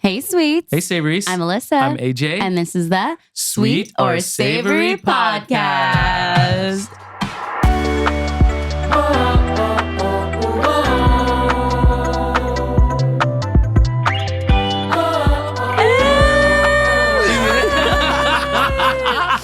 Hey, sweets. Hey, Savories. I'm Alyssa. I'm AJ. And this is the Sweet or Savory Podcast.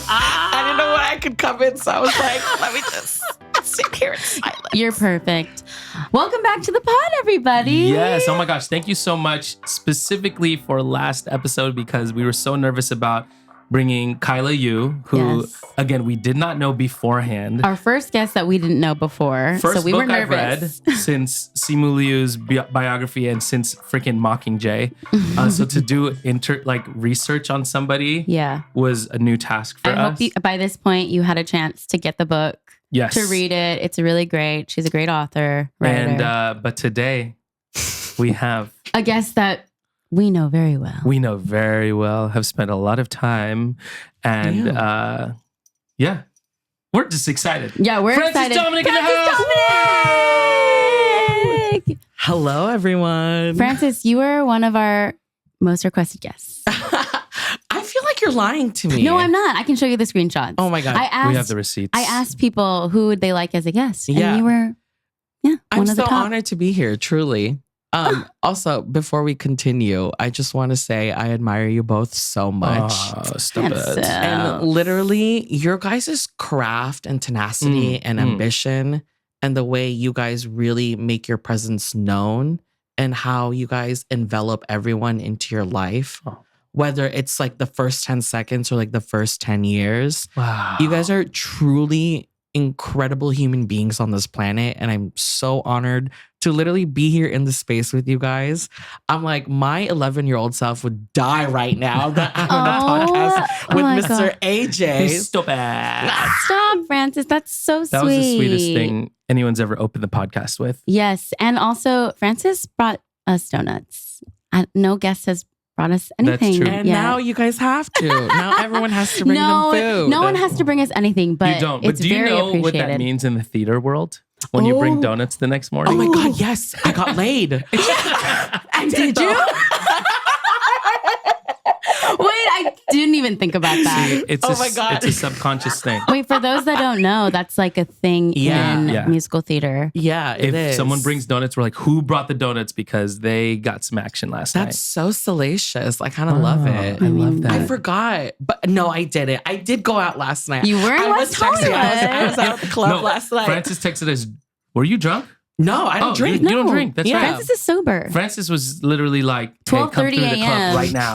I didn't know when I could come in, so I was like, let me just sit here in silence. You're perfect. Welcome back to the pod, everybody. Yes. Oh my gosh. Thank you so much specifically for last episode because we were so nervous about bringing Kyla Yu, who, Yes. again, we did not know beforehand. Our first guest that we didn't know before. First so we book were I've read nervous. since Simu Liu's biography and since freaking Mockingjay. So to do research on somebody Yeah. was a new task for I us. hope by this point you had a chance to get the book, Yes. to read it. It's really great. She's a great author, writer. And but today we have a guest that we know very well. we know very well, have spent a lot of time, and yeah, we're just excited. Yeah, we're Francis excited. Dominic in the Francis house! Dominic! Hello, everyone. Francis, you were one of our most requested guests. I feel like you're lying to me. No, I'm not. I can show you the screenshots. Oh my God. I asked, We have the receipts. I asked people who would they like as a guest. And Yeah. you were, one I'm of the so top. honored to be here, truly. Also, before we continue, I just want to say I admire you both so much. Oh, stop That's it. And literally, your guys' craft and tenacity and ambition and the way you guys really make your presence known and how you guys envelop everyone into your life, whether it's like the first 10 seconds or like the first 10 years. Wow. You guys are truly incredible human beings on this planet. And I'm so honored to literally be here in the space with you guys. I'm like, my 11-year-old self would die right now that I'm on a podcast with my Mr. God. AJ. Stop it. Stop, Francis. That's so sweet. That was the sweetest thing anyone's ever opened the podcast with. Yes. And also, Francis brought us donuts. No guest has brought us anything. true. And yet. now you guys have to. Now everyone has to bring no, them food. no one has to bring us anything, but You don't. But it's do you very know what appreciated. that means in the theater world? When you bring donuts the next morning? Oh my God, yes. I got laid. And did you? Wait, I didn't even think about that. It's Oh my God. It's a subconscious thing. Wait, for those that don't know, that's like a thing Yeah. in Yeah. musical theater. Yeah, it If is. someone brings donuts, we're like, who brought the donuts? Because they got some action last That's so salacious. I kind of love it. I love that. I forgot. But no, I didn't. I did go out last night. You were in I was West texting. Hollywood. I was out at the club No, last night. Francis texted us, were you drunk? No, I don't drink. You don't drink. That's Yeah. right. Francis is sober. Francis was literally like, hey, come 12:30 through the club a.m. right now.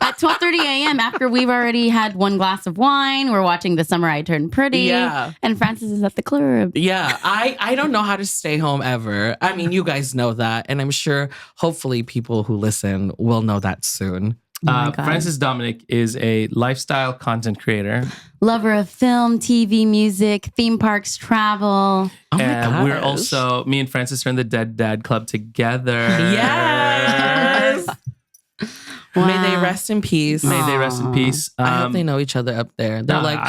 At 12:30 a.m., after we've already had one glass of wine, we're watching The Summer I Turned Pretty. Yeah. And Francis is at the club. Yeah, I don't know how to stay home ever. I mean, you guys know that. And I'm sure hopefully people who listen will know that soon. Oh my God. Francis Dominic is a lifestyle content creator. Lover of film, TV, music, theme parks, travel. Oh my And we're gosh. also, me and Francis are in the Dead Dad Club together. Yes. May they rest in peace. May they rest in peace. I hope they know each other up there. They're like,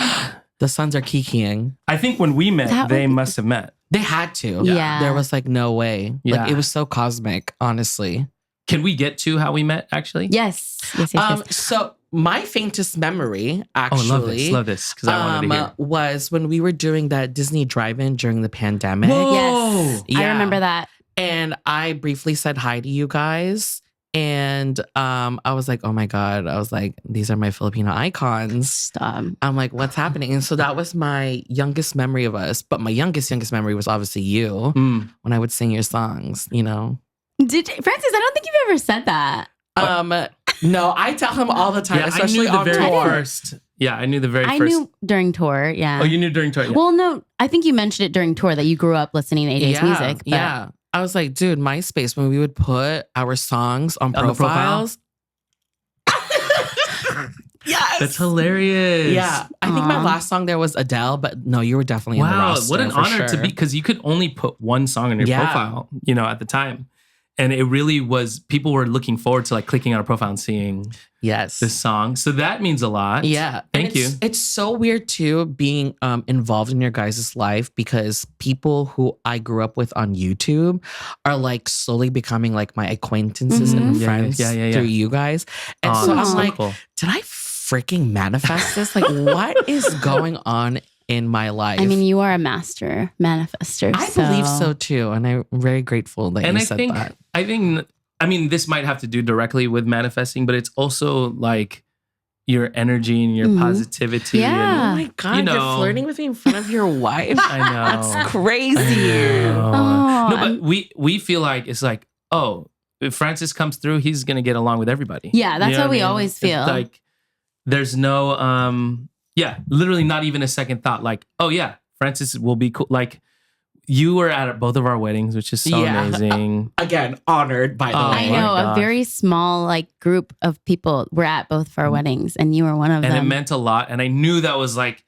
the sons are kikiing. I think when we met, That they would- must have met. They had to. Yeah. There was like no way. Yeah. Like it was so cosmic, honestly. Can we get to how we met, actually? Yes. Yes. So my faintest memory, Oh, actually, love this, because I wanted to hear. was when we were doing that Disney drive-in during the pandemic. Yes. I Yeah. remember that. And I briefly said hi to you guys. And I was like, oh my God. I was like, these are my Filipino icons. Stop. I'm like, what's happening? And so that was my youngest memory of us. But my youngest memory was obviously you when I would sing your songs, you know? Francis, I don't think you've ever said that. No, I tell him all the time, Yeah, I especially knew the on very tour. first. Yeah, I knew the very I first. knew during tour, yeah. Oh, you knew during tour? Yeah. Well, no, I think you mentioned it during tour that you grew up listening to AJ's music. But Yeah. I was like, dude, MySpace, when we would put our songs on the profile? profiles. Yes. That's hilarious. Yeah. I think my Aw. last song there was Adele, but no, you were definitely in the Wow, roster. what an for honor to sure. be, because you could only put one song on your Yeah. profile, at the time. And it really was, people were looking forward to like clicking on a profile and seeing Yes. this song. So that means a lot. Yeah. Thank you. It's so weird too being involved in your guys' life because people who I grew up with on YouTube are like slowly becoming like my acquaintances and friends through you guys. And so I'm like, cool. did I freaking manifest this? Like, what is going on in my life? I mean, you are a master manifester. I believe so too. And I'm very grateful that you said that. I mean, this might have to do directly with manifesting, but it's also like your energy and your positivity. Yeah. Oh my God, you're flirting with me in front of your wife? I know. That's crazy. No, but we feel like it's like, oh, if Francis comes through, he's going to get along with everybody. Yeah, that's what we always feel. It's like there's no, literally not even a second thought. Like, oh yeah, Francis will be cool. Like, you were at both of our weddings, which is so amazing. Again, honored by the way. I know, a very small like group of people were at both of our weddings, and you were one of them. And it meant a lot. And I knew that was like,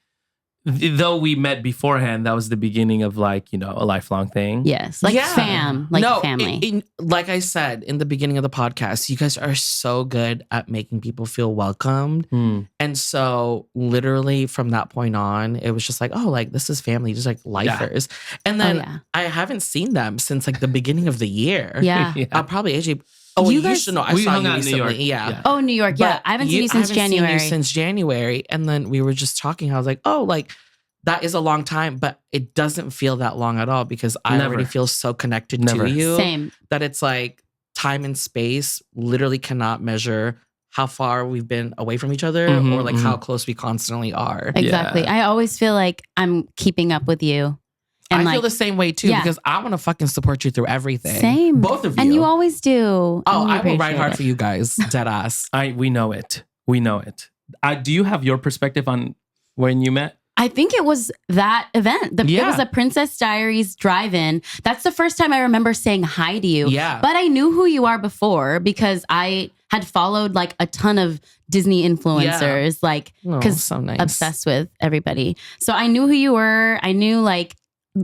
though we met beforehand, that was the beginning of like, you know, a lifelong thing. Yes, like family. Like I said in the beginning of the podcast, you guys are so good at making people feel welcomed. And so literally from that point on, it was just like, oh, like this is family, just like lifers. And then I haven't seen them since like the beginning of the year. Yeah. Probably AJ. Oh, you should know. I saw you recently. Yeah. Oh, New York. Yeah. I haven't seen you since January. Since January. And then we were just talking. I was like, oh, like that is a long time, but it doesn't feel that long at all because I already feel so connected to you. Same. That it's like time and space literally cannot measure how far we've been away from each other or like how close we constantly are. Exactly. I always feel like I'm keeping up with you. And I feel the same way too because I want to fucking support you through everything. Same. Both of you. And you always do. Oh, I will ride hard for you guys. Dead ass. We know it. We know it. Do you have your perspective on when you met? I think it was that event. It was a Princess Diaries drive-in. That's the first time I remember saying hi to you. Yeah. But I knew who you are before because I had followed like a ton of Disney influencers, like because so nice. Obsessed with everybody. So I knew who you were. I knew like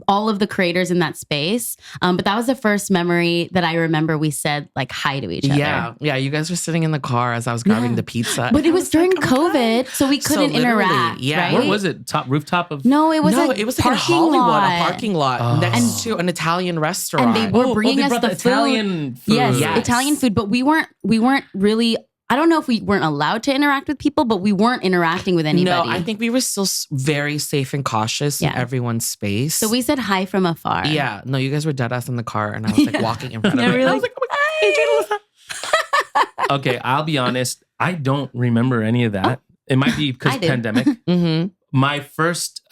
all of the creators in that space. But that was the first memory that I remember we said like hi to each other. Yeah. You guys were sitting in the car as I was grabbing the pizza. But it was during COVID, so we couldn't interact. Yeah. Right? Where was it? Rooftop of? No, it was like in Hollywood, a parking lot next to an Italian restaurant. And they were bringing us the Italian food. Yes, Italian food. But we weren't really. I don't know if we weren't allowed to interact with people, but we weren't interacting with anybody. No, I think we were still very safe and cautious in everyone's space. So we said hi from afar. Yeah. No, you guys were dead ass in the car and I was like walking in front of it. Really? I was like, oh my God, Okay, I'll be honest. I don't remember any of that. It might be because pandemic. My first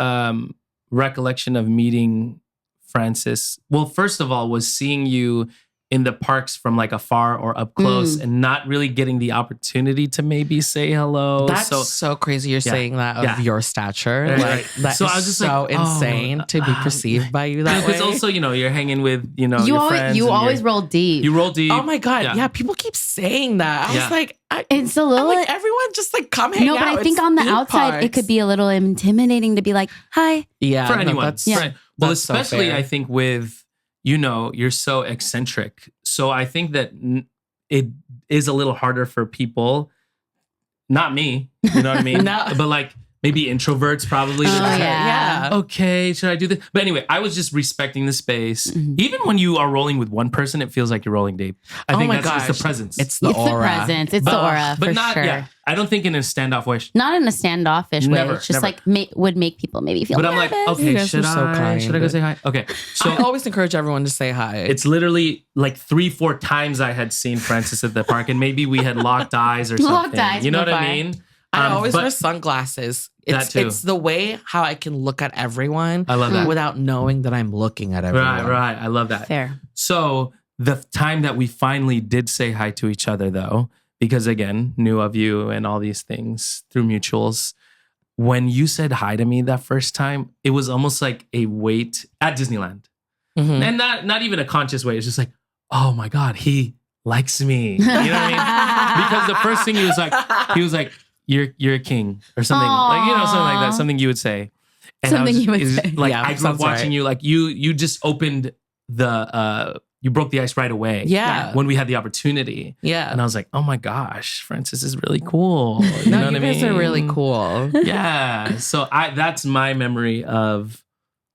recollection of meeting Francis, well, first of all, was seeing you in the parks from like afar or up close and not really getting the opportunity to maybe say hello. That's so crazy you're saying that of your stature. Right, like that so I was just so like, insane to be perceived by you that way. Because also, you know, you're hanging with, you know, your friends. You always roll deep. You roll deep. Oh my God. Yeah, people keep saying that. I was like, it's a little like everyone just like come hang out. No, but I think on the outside it could be a little intimidating to be like, hi. Yeah. For anyone. That's, well, especially I think with, you know, you're so eccentric. So I think that it is a little harder for people, not me, you know what I mean? But like maybe introverts probably. Okay, should I do this? But anyway, I was just respecting the space. Even when you are rolling with one person, it feels like you're rolling deep. I think that's just the presence. It's the aura. Presence. It's the aura, but for not, sure. Yeah, I don't think in a standoffish. Not in a standoffish way. It's just like would make people maybe feel nervous. But I'm like, okay, should I go say hi? Okay. So I always encourage everyone to say hi. It's literally like 3-4 times I had seen Francis at the park and maybe we had locked eyes or something. Locked eyes. You know what I mean? I always wear sunglasses. It's the way how I can look at everyone. I love that. Without knowing that I'm looking at everyone. Right. I love that. Fair. So the time that we finally did say hi to each other though, because again, knew of you and all these things through mutuals. When you said hi to me that first time, it was almost like a weight at Disneyland. And not even a conscious way. It's just like, oh my God, he likes me. You know what I mean? Because the first thing he was like, you're a king or something. Like, you know, something like that. Something you would say. And something you would say. Like I grew up watching you, like you just opened the you broke the ice right away. Yeah. When we had the opportunity. Yeah. And I was like, oh my gosh, Francis is really cool. You know what I mean? guys are really cool. Yeah. So that's my memory of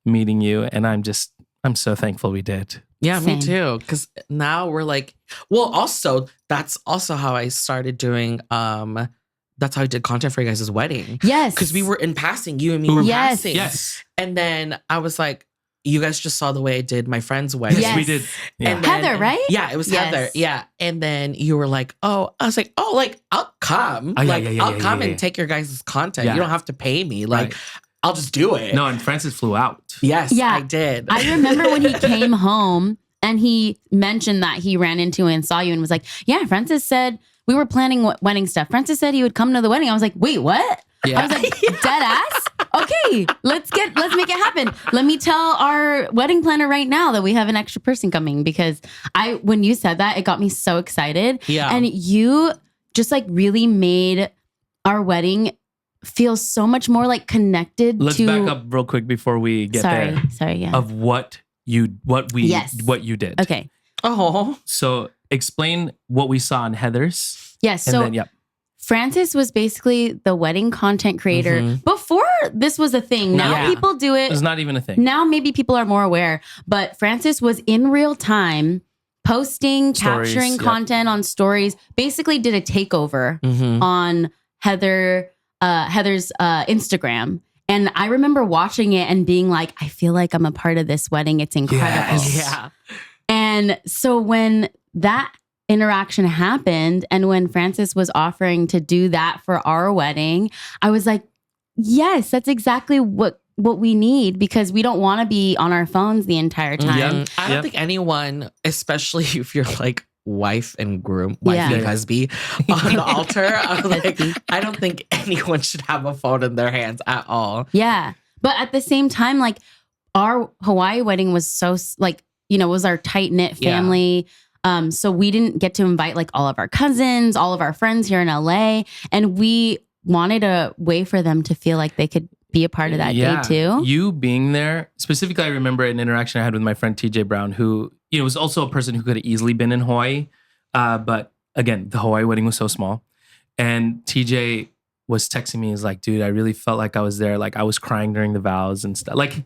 meeting you. And I'm so thankful we did. Yeah, Same. me too. Because now we're like, well, also, that's also how I started doing, that's how I did content for you guys' wedding. Yes. Because we were in passing, you and me were Yes. passing. Yes. And then I was like, you guys just saw the way I did my friend's wedding. Yes, Yes. we did. Yeah. And then- Heather, right? Yeah, it was Yes. Heather. Yeah. And then you were like, oh, I was like, oh, like, I'll come. Oh, yeah, like, yeah, yeah, I'll yeah, come yeah, and yeah. take your guys' content. Yeah. You don't have to pay me. Like, Right. I'll just do it. No, and Francis flew out. Yes, Yeah. I did. I remember when he came home and he mentioned that he ran into you and saw you and was like, yeah, Francis said we were planning wedding stuff. Francis said he would come to the wedding. I was like, wait, what? Yeah. I was like, dead ass? Okay, let's make it happen. Let me tell our wedding planner right now that we have an extra person coming, because when you said that, it got me so excited. Yeah. And you just like really made our wedding feel so much more like connected Let's to. back up real quick before we get there. Sorry, yeah. Of what you did. Okay. Oh. So explain what we saw in Heather's. Yes. And So then Francis was basically the wedding content creator Mhm. before this was a thing. Now Yeah. people do it. It's not even a thing. Now maybe people are more aware, but Francis was in real time posting, Stories, capturing yep. content on stories, basically did a takeover Mm-hmm. on Heather's Instagram. And I remember watching it and being like, I feel like I'm a part of this wedding. It's incredible. Yes. Yeah. And so when that interaction happened and when Francis was offering to do that for our wedding, I was like, yes, that's exactly what we need, because we don't want to be on our phones the entire time. Yeah. I don't think anyone, especially if you're like wife and groom, wife Yeah. and husband on the altar, I'm like, Husband. I don't think anyone should have a phone in their hands at all. Yeah. But at the same time, like our Hawaii wedding was so like, it was our tight knit Yeah. family. So we didn't get to invite like all of our cousins, all of our friends here in LA. And we wanted a way for them to feel like they could be a part of that day too. You being there, specifically, I remember an interaction I had with my friend TJ Brown, who was also a person who could have easily been in Hawaii. But again, the Hawaii wedding was so small. And TJ was texting me, he's like, dude, I really felt like I was there. Like I was crying during the vows and stuff. Like,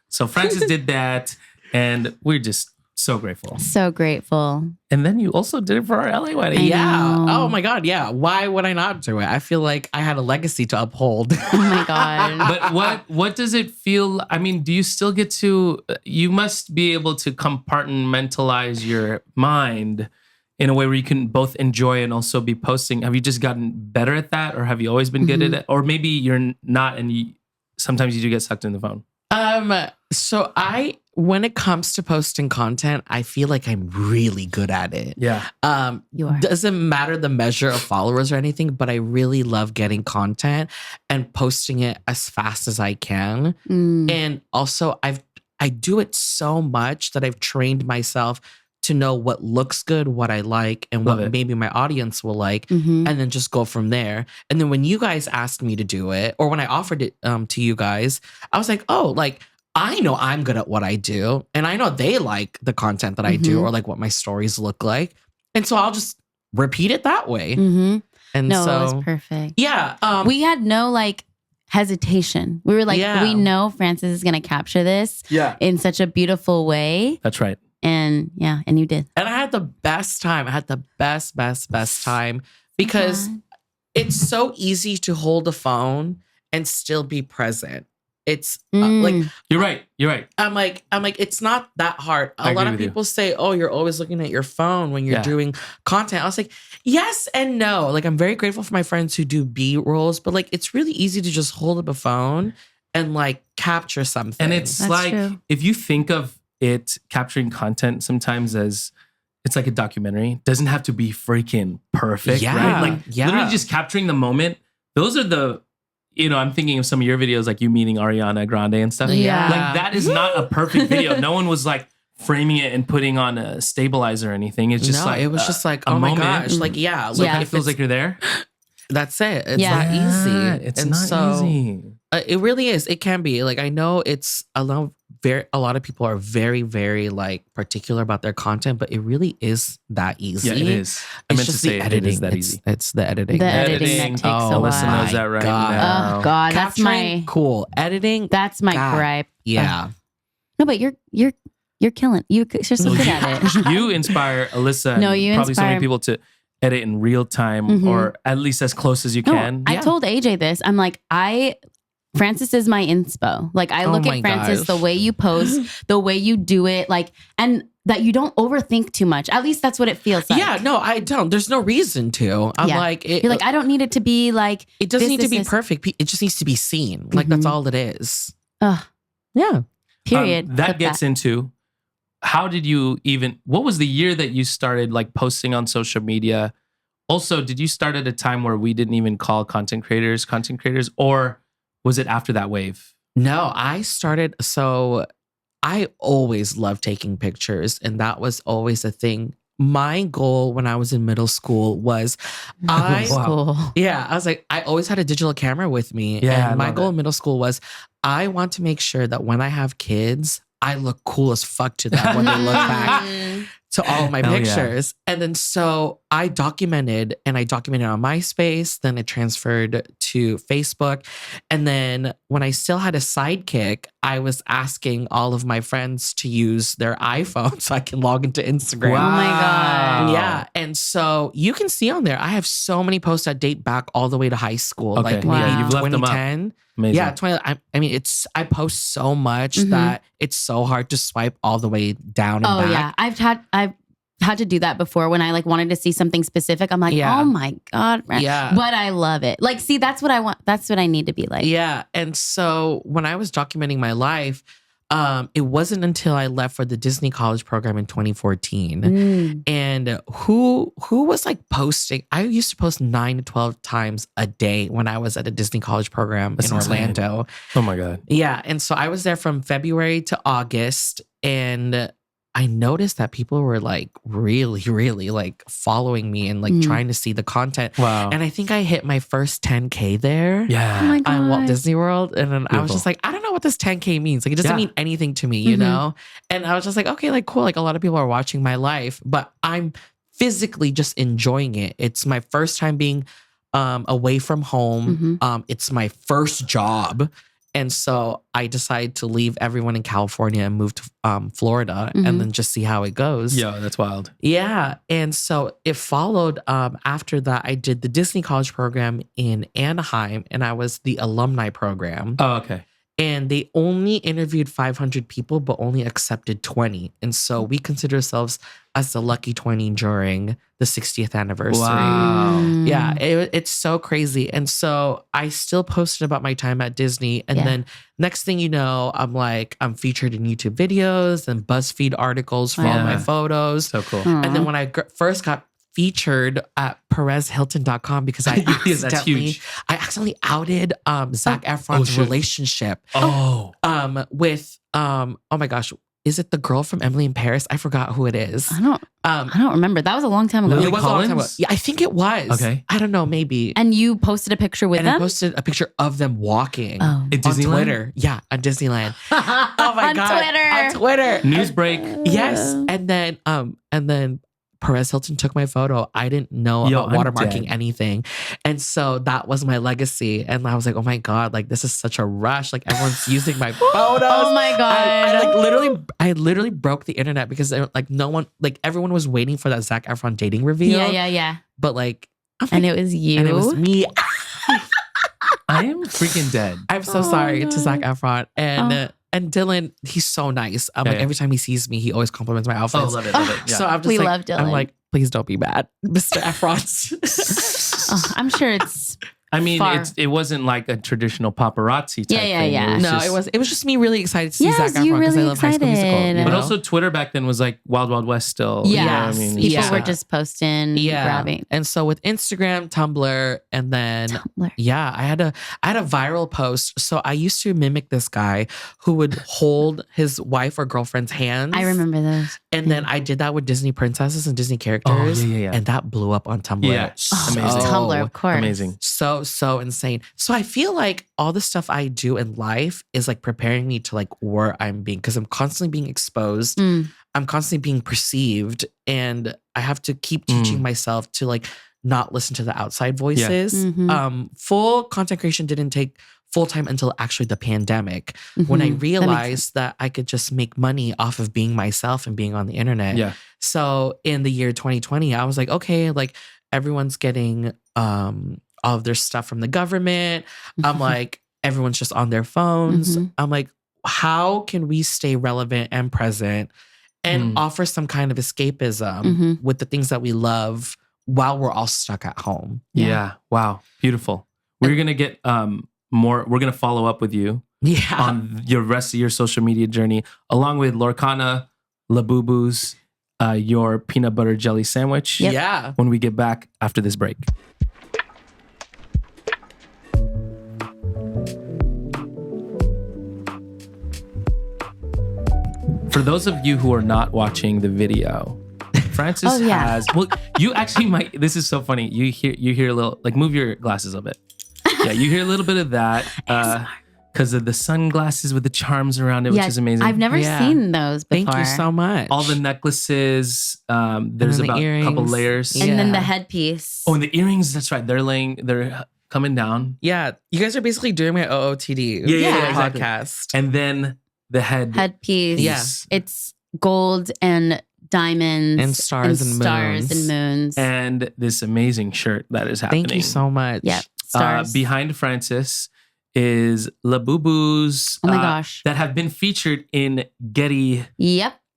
so Francis did that. And we're just so grateful. So grateful. And then you also did it for our LA wedding. I Yeah. know. Oh my God. Yeah. Why would I not do it? I feel like I had a legacy to uphold. Oh my God. But what does it feel? I mean, do you still get to, you must be able to compartmentalize your mind in a way where you can both enjoy and also be posting. Have you just gotten better at that, or have you always been good at it? Or maybe you're not and sometimes you do get sucked in the phone. So when it comes to posting content, I feel like I'm really good at it. Yeah. You are. Doesn't matter the measure of followers or anything, but I really love getting content and posting it as fast as I can. Mm. And also I do it so much that I've trained myself to know what looks good, what I like, and Love what it. maybe my audience will like, Mhm. and then just go from there. And then when you guys asked me to do it, or when I offered it to you guys, I was like, oh, like I know I'm good at what I do, and I know they like the content that I do, Mhm. or like what my stories look like, and so I'll just repeat it that way. Mhm. And No, so, it was perfect. yeah, We had no like hesitation. We were like, Yeah. we know Francis is going to capture this Yeah. in such a beautiful way. That's right. And yeah, and you did. and I had the best time. I had the best time because God. it's so easy to hold a phone and still be present. It's Mm. like You're right. You're right. I'm like it's not that hard. I A lot agree of with you. people say, "Oh, you're always looking at your phone when you're Yeah. doing content." I was like, "Yes and no." Like I'm very grateful for my friends who do B-rolls, but like it's really easy to just hold up a phone and like capture something. And it's That's like, true. if you think of it capturing content sometimes as it's like a documentary, it doesn't have to be freaking perfect, Yeah, right? Like yeah. literally just capturing the moment. Those are the, I'm thinking of some of your videos, like you meeting Ariana Grande and stuff. Yeah. Like that is not a perfect video. No one was like framing it and putting on a stabilizer or anything. It's just no, like, it was just like, a oh my moment. gosh, like yeah, like Yeah. it if feels it's- like you're there. that's it. It's Yeah. that easy. It's And not so, easy. It really is. It can be. Like I know it's a lot a lot of people are very, very like particular about their content, but it really is that easy. Yeah, it is. I meant to say it is that easy. It's the editing. The editing that takes a while. Alyssa knows that right now. Oh God, that's Capturing, cool. Editing, that's my God. gripe. yeah. No, but you're killing. You're so good at it. You inspire Alyssa. No, and you probably so many inspire- people to edit in real time Mhm. or at least as close as you No, can. I told AJ this. I'm like, Francis is my inspo. Like I look my at Francis, gosh. the way you post, the way you do it, like, and that you don't overthink too much. At least that's what it feels like. Yeah, no, I don't. There's no reason to. I'm Yeah. like, You're like, I don't need it to be like, it doesn't need to be this. perfect. It just needs to be seen. Like that's Mhm. all it is. Ugh, Yeah. period. That Clip gets into how did you even, what was the year that you started like posting on social media? Also, did you start at a time where we didn't even call content creators, or was it after that wave? No, I started. So I always loved taking pictures, and that was always a thing. My goal when I was in middle school was I School. Yeah, I was like, I always had a digital camera with me. Yeah, I and my love goal it. in middle school was I want to make sure that when I have kids, I look cool as fuck to them when they look back to all of my Hell yeah. pictures. And then so I documented on MySpace, then it transferred to Facebook. And then when I still had a sidekick, I was asking all of my friends to use their iPhone so I can log into Instagram. Oh my God. Yeah. And so you can see on there, I have so many posts that date back all the way to high school. Okay. Like Wow. maybe You've left them up. 2010. Amazing. Yeah, 20. I mean, I post so much Mhm. that it's so hard to swipe all the way down and Oh back. yeah, I've had to do that before when I like wanted to see something specific. I'm like, Yeah. oh my God. Yeah. But I love it. Like, see, that's what I want. That's what I need to be like. Yeah. And so when I was documenting my life, it wasn't until I left for the Disney College program in 2014. Mm. And who was like posting? I used to post 9 to 12 times a day when I was at a Disney College program That's in insane. Orlando. Oh my God. Yeah. And so I was there from February to August. And I noticed that people were like really, really like following me and like Mm. trying to see the content. Wow. And I think I hit my first 10K there. yeah. Oh my God. On Walt Disney World. And then I was Beautiful. just like, I don't know what this 10K means. Like, it doesn't Yeah. mean anything to me, you Mhm. know? And I was just like, okay, like, cool. Like, a lot of people are watching my life, but I'm physically just enjoying it. It's my first time being away from home. It's my first job. And so I decided to leave everyone in California and move to Florida Mhm. and then just see how it goes. Yeah, that's wild. Yeah. And so it followed after that. I did the Disney College program in Anaheim and I was the alumni program. Oh, okay. And they only interviewed 500 people, but only accepted 20. And so we consider ourselves as the lucky 20 during the 60th anniversary. Wow. Mm. Yeah, it's so crazy. And so I still posted about my time at Disney. And Yeah. then next thing you know, I'm featured in YouTube videos and BuzzFeed articles for all Yeah. my photos. So cool. Aw. And then when I first got featured at PerezHilton.com because I Yes, that's huge. accidentally outed Zac Efron's shoot. relationship Oh. with oh my gosh, is it the girl from Emily in Paris? I forgot who it is. I don't remember. That was a long time ago. Lily It was a long time ago. Collins? Yeah, I think it was. Okay. I don't know, maybe. And you posted a picture with And I them? posted a picture of them walking Oh. on At Disneyland? Twitter. Yeah, on Disneyland. Oh my On god. Twitter. On Twitter. News break. Yes. And then Perez Hilton took my photo. I didn't know Yo, about I'm watermarking dead. anything. And so that was my legacy. And I was like, oh my God, like this is such a rush. Like everyone's using my photos. Oh my God. I literally broke the internet because like no one, like everyone was waiting for that Zac Efron dating reveal. Yeah. But like, I'm And like- it was you. and it was me. I am freaking dead. I'm so Oh sorry my to Zac God. Efron. And Dylan, he's so nice. Like Yeah. every time he sees me, he always compliments my outfits. love it. Love it. Yeah. So I'm just We like, love Dylan. I'm like, please don't be mad, Mr. Efron. Oh, I'm sure it's I mean, far. it wasn't like a traditional paparazzi type Yeah, thing. yeah. was No, just- it was just me really excited to see Yes, Zac you Efron because I really love High School Musical. excited. You But know? also Twitter back then was like Wild Wild West still. you know what I Yes. mean? People Yeah. were just posting, yeah. grabbing. And so with Instagram, Tumblr, and then Tumblr. yeah, I had a viral post. So I used to mimic this guy who would hold his wife or girlfriend's hands. I remember those. And then I did that with Disney princesses and Disney characters. Yeah. And that blew up on Tumblr. Yeah. Amazing. Tumblr, of course. Amazing. So insane. So I feel like all the stuff I do in life is like preparing me to like where I'm being, because I'm constantly being exposed. I'm constantly being perceived, and I have to keep teaching myself to like not listen to the outside voices. Full content creation didn't take full time until actually the pandemic, when I realized that I could just make money off of being myself and being on the internet. Yeah. So in the year 2020, I was like, okay, like everyone's getting all of their stuff from the government. I'm like, everyone's just on their phones. I'm like, how can we stay relevant and present and offer some kind of escapism with the things that we love while we're all stuck at home? Yeah. Wow. Beautiful. We're going to get we're going to follow up with you on your rest of your social media journey, along with Lorcana, Labubus, your peanut butter jelly sandwich. Yeah. When we get back after this break. For those of you who are not watching the video, Francis has, well, you actually might, this is so funny. You hear a little, like, move your glasses a bit. Yeah, you hear a little bit of that because of the sunglasses with the charms around it, which is amazing. I've never seen those before. Thank you so much. All the necklaces, there's about a couple layers. And then the headpiece. Oh, and the earrings, that's right. They're coming down. Yeah, you guys are basically doing my OOTD exactly. podcast. And then the headpiece. Yeah. It's gold and diamonds and stars and moons. And this amazing shirt that is happening. Thank you so much. Yeah. Stars. Behind Francis is Labubus. Oh my gosh. That have been featured in Getty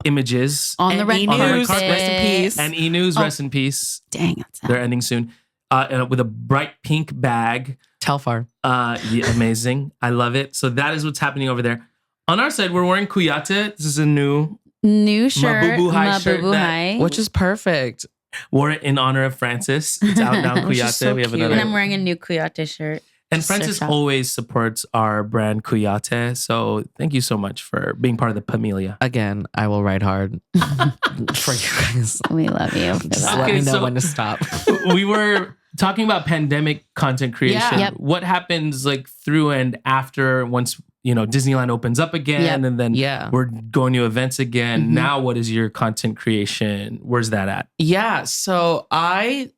images. On the red carpet. Rest in peace. And E-News, rest in peace. Dang, that's sad. They're ending soon. With a bright pink bag. Telfar. Amazing. I love it. So that is what's happening over there. On our side, we're wearing Kuyate. This is a new shirt. Labubu High shirt. Which is perfect. Wore it in honor of Francis. It's out now, Kuyate. So we have cute. another. And I'm wearing a new Kuyate shirt. And Francis always supports our brand Kuyate. So thank you so much for being part of the Pamelia. Again, I will ride hard for you guys. We love you. Just let me know when to stop. We were talking about pandemic content creation. Yeah. Yep. What happens like through and after once, Disneyland opens up again and then we're going to events again. Now, what is your content creation? Where's that at? Yeah. So I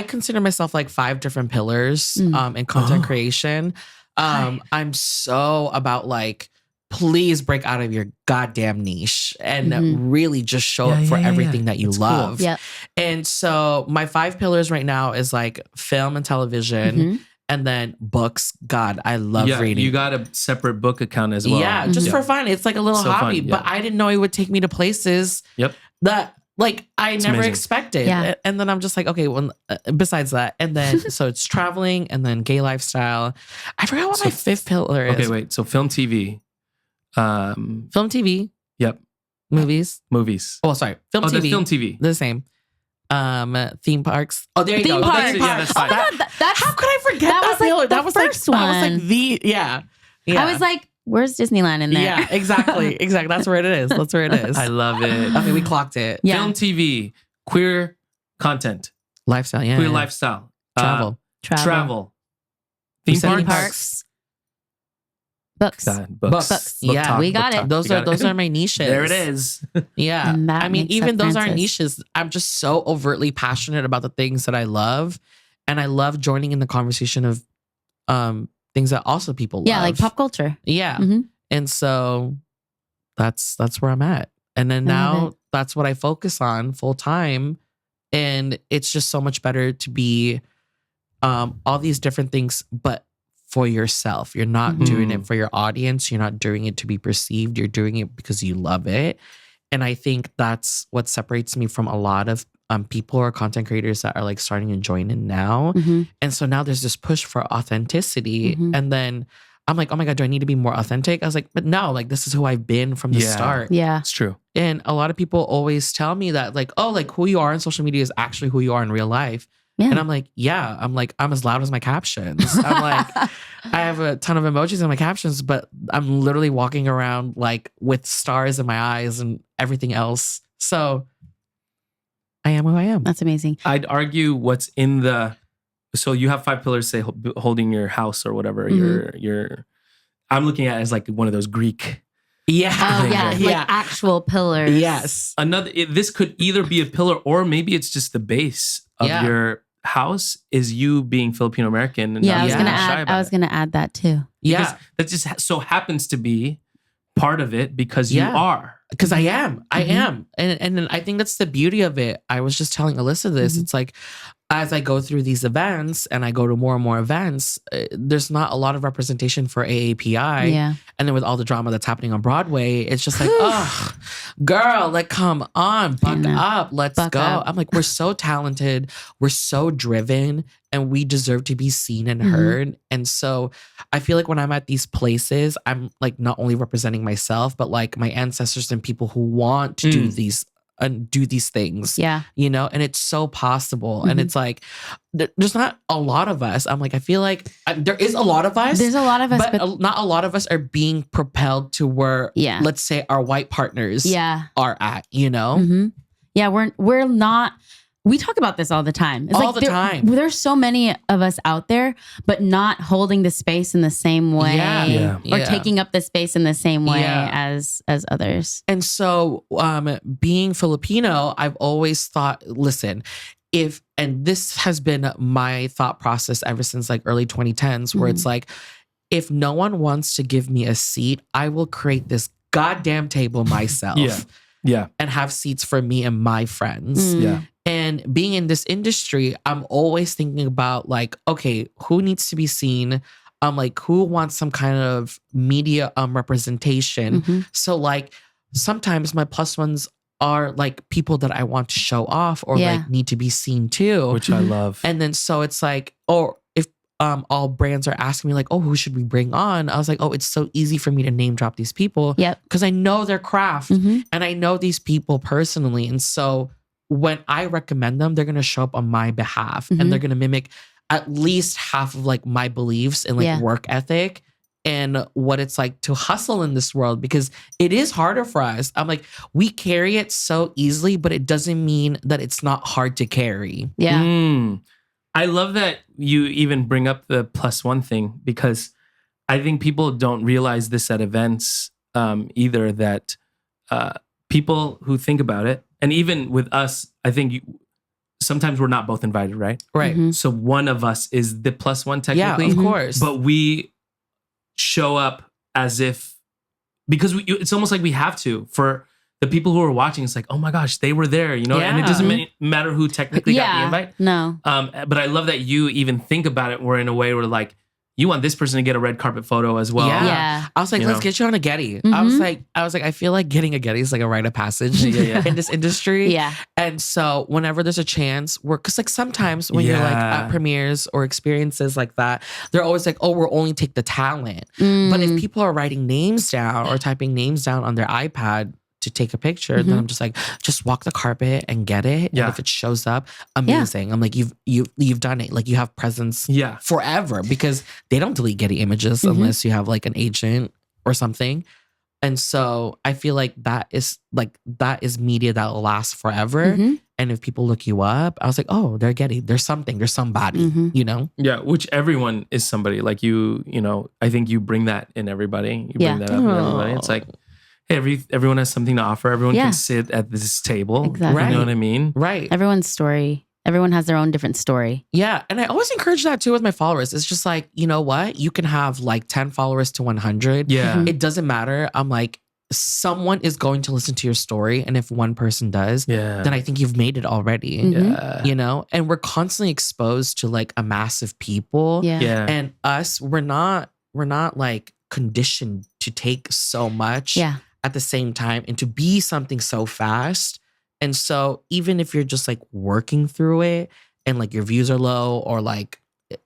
consider myself like 5 different pillars in content creation. I'm so about like, please break out of your goddamn niche and really just show up for everything that you love. Cool. Yep. And so my 5 pillars right now is like film and television. And then books. God, I love reading. You got a separate book account as well. Yeah, just for fun. It's like a little hobby. But I didn't know it would take me to places that like I never expected. Yeah. And then I'm just like, okay, well, besides that. And then, so it's traveling and then gay lifestyle. I forgot what my 5th pillar is. Okay, wait. So film, TV. Film, TV. Yep. Movies. Oh, sorry. Film, TV. That's film, TV. The same. Theme parks. Oh, there you Theme go. parks. Yeah, that's fine. How could I forget that? was like pillar? the That was like first one. That was like the yeah. I was like, where's Disneyland in there? Yeah, exactly. That's where it is. That's where it is. I love it. Okay, we clocked it. Yeah. Film, TV, queer content, Lifestyle. Yeah. queer lifestyle, travel, We theme said parks, Books. books. Books. Book Yeah, talk, we got book it. talk. Those We are got those it. are my niches. There it is. Yeah. And that I mean, makes even up those aren't Francis. niches. I'm just so overtly passionate about the things that I love. And I love joining in the conversation of things that also people love. Yeah, like pop culture. Yeah. Mhm. And so that's where I'm at. And then I love now it. that's what I focus on full time. And it's just so much better to be all these different things, but for yourself. You're not doing it for your audience. You're not doing it to be perceived. You're doing it because you love it. And I think that's what separates me from a lot of people or content creators that are like starting to join in now. And so now there's this push for authenticity. And then I'm like, oh my God, do I need to be more authentic? I was like, but no, like this is who I've been from the start. Yeah. It's true. And a lot of people always tell me that like, oh, like who you are on social media is actually who you are in real life. Yeah. And I'm like, yeah, I'm as loud as my captions. I'm like, I have a ton of emojis in my captions, but I'm literally walking around like with stars in my eyes and everything else So I am who I am. That's amazing. I'd argue what's in the. So you have 5 pillars, say holding your house or whatever. Your. I'm looking at it as like one of those Greek. Yeah. Oh yeah, like actual pillars. Yes. This could either be a pillar or maybe it's just the base of your house is you being Filipino American. And I was gonna add that too. Because that just so happens to be part of it because you are. Because I am. I am. And I think that's the beauty of it. I was just telling Alyssa this. It's like, as I go through these events and I go to more and more events, there's not a lot of representation for AAPI. Yeah. And then with all the drama that's happening on Broadway, it's just like, oh, girl, like, come on, buck up. Let's go. I'm like, we're so talented. We're so driven and we deserve to be seen and heard. And so I feel like when I'm at these places, I'm like not only representing myself, but like my ancestors and people who want to do these things. Yeah. You know, and it's so possible. And it's like, there's not a lot of us. I'm like, I feel like there is a lot of us. There's a lot of us, but not a lot of us are being propelled to where, let's say, our white partners are at, you know? Yeah, we're not. We talk about this all the time. It's all the time. There's so many of us out there, but not holding the space in the same way or taking up the space in the same way as others. And so being Filipino, I've always thought, listen, and this has been my thought process ever since like early 2010s, where it's like, if no one wants to give me a seat, I will create this goddamn table myself. And have seats for me and my friends. And being in this industry, I'm always thinking about like, okay, who needs to be seen? Like who wants some kind of media representation? So like sometimes my plus ones are like people that I want to show off or like need to be seen too. Which I love. And then so it's like, or if all brands are asking me like, oh, who should we bring on? I was like, oh, it's so easy for me to name drop these people. Because I know their craft and I know these people personally. And so when I recommend them, they're going to show up on my behalf and they're going to mimic at least half of like my beliefs and like work ethic and what it's like to hustle in this world, because it is harder for us. I'm like, we carry it so easily, but it doesn't mean that it's not hard to carry. I love that you even bring up the +1 thing, because I think people don't realize this at events either, that people who think about it, and even with us, I think sometimes we're not both invited, right? Right. So one of us is the +1 technically. Yeah, of course. But we show up as if, because it's almost like we have to. For the people who are watching, it's like, oh my gosh, they were there, you know? And it doesn't matter who technically got the invite. No. But I love that you even think about it, where in a way where like, you want this person to get a red carpet photo as well. Yeah. I was like, let's get you on a Getty. I was like, I feel like getting a Getty is like a rite of passage in this industry. And so whenever there's a chance, because like sometimes when you're like at premieres or experiences like that, they're always like, oh, we'll only take the talent. But if people are writing names down or typing names down on their iPad to take a picture, then I'm just like, just walk the carpet and get it. And if it shows up, amazing. I'm like, you've done it. Like you have presence forever, because they don't delete Getty images unless you have like an agent or something. And so I feel like that is media that will last forever. And if people look you up, I was like, oh, they're Getty. There's something. There's somebody, you know? Yeah, which everyone is somebody. Like you know, I think you bring that in everybody. You bring that up in everybody. It's like, everyone has something to offer. Everyone can sit at this table. Exactly. You know what I mean? Right. Everyone's story. Everyone has their own different story. Yeah. And I always encourage that too with my followers. It's just like, you know what? You can have like 10 followers to 100. Yeah. It doesn't matter. I'm like, someone is going to listen to your story. And if one person does, then I think you've made it already. You know? And we're constantly exposed to like a mass of people. And us, we're not like conditioned to take so much at the same time and to be something so fast. And so even if you're just like working through it and like your views are low or like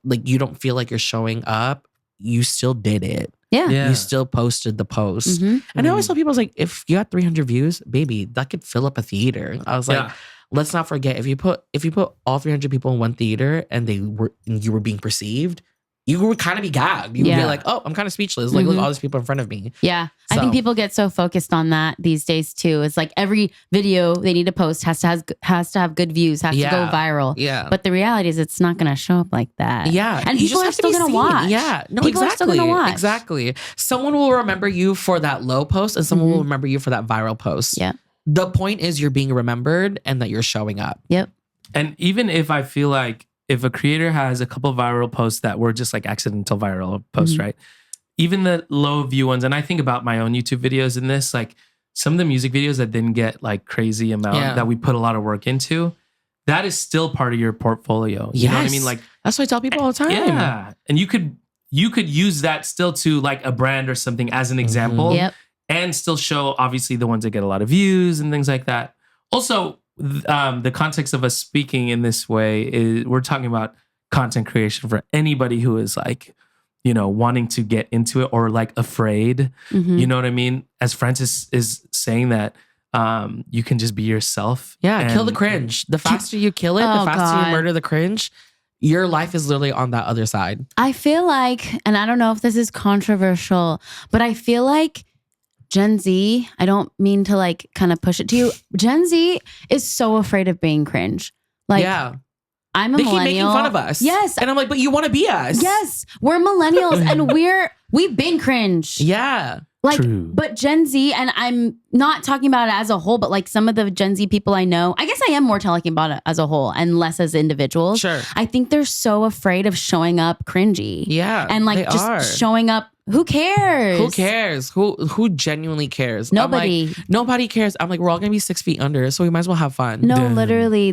you don't feel like you're showing up, you still did it. You still posted the post. And I always tell people, I was like, if you got 300 views, baby, that could fill up a theater. I was like, let's not forget, if you put all 300 people in one theater and you were being perceived, you would kind of be gagged. You would be like, oh, I'm kind of speechless. Like, look at all these people in front of me. Yeah. So. I think people get so focused on that these days too. It's like every video they need to post has to have good views, has to go viral. Yeah. But the reality is it's not going to show up like that. Yeah. And people are still going to watch. Yeah. No, people are still going to watch. Exactly. Someone will remember you for that low post and someone will remember you for that viral post. Yeah. The point is you're being remembered and that you're showing up. Yep. And even if I feel like if a creator has a couple viral posts that were just like accidental viral posts, right? Even the low view ones, and I think about my own YouTube videos in this, like some of the music videos that didn't get like crazy amount that we put a lot of work into, that is still part of your portfolio. You know what I mean? Like that's what I tell people all the time. Yeah. And you could use that still to like a brand or something as an example and still show obviously the ones that get a lot of views and things like that. Also, the context of us speaking in this way is we're talking about content creation for anybody who is like, you know, wanting to get into it or like afraid. You know what I mean? As Francis is saying that you can just be yourself. Yeah, kill the cringe. The faster you kill it, the faster you murder the cringe, your life is literally on that other side. I feel like, and I don't know if this is controversial, but I feel like Gen Z, I don't mean to like kind of push it to you. Gen Z is so afraid of being cringe. Like, I'm a millennial. They keep making fun of us. Yes. And I'm like, but you want to be us. Yes. We're millennials and we've been cringe. Yeah. Like, True. But Gen Z, and I'm not talking about it as a whole, but like some of the Gen Z people I know, I guess I am more talking about it as a whole and less as individuals. Sure. I think they're so afraid of showing up cringy. Yeah. And like just showing up. Who cares? Who cares? Who genuinely cares? Nobody. Like, nobody cares. I'm like, we're all gonna be 6 feet under, so we might as well have fun. No, literally.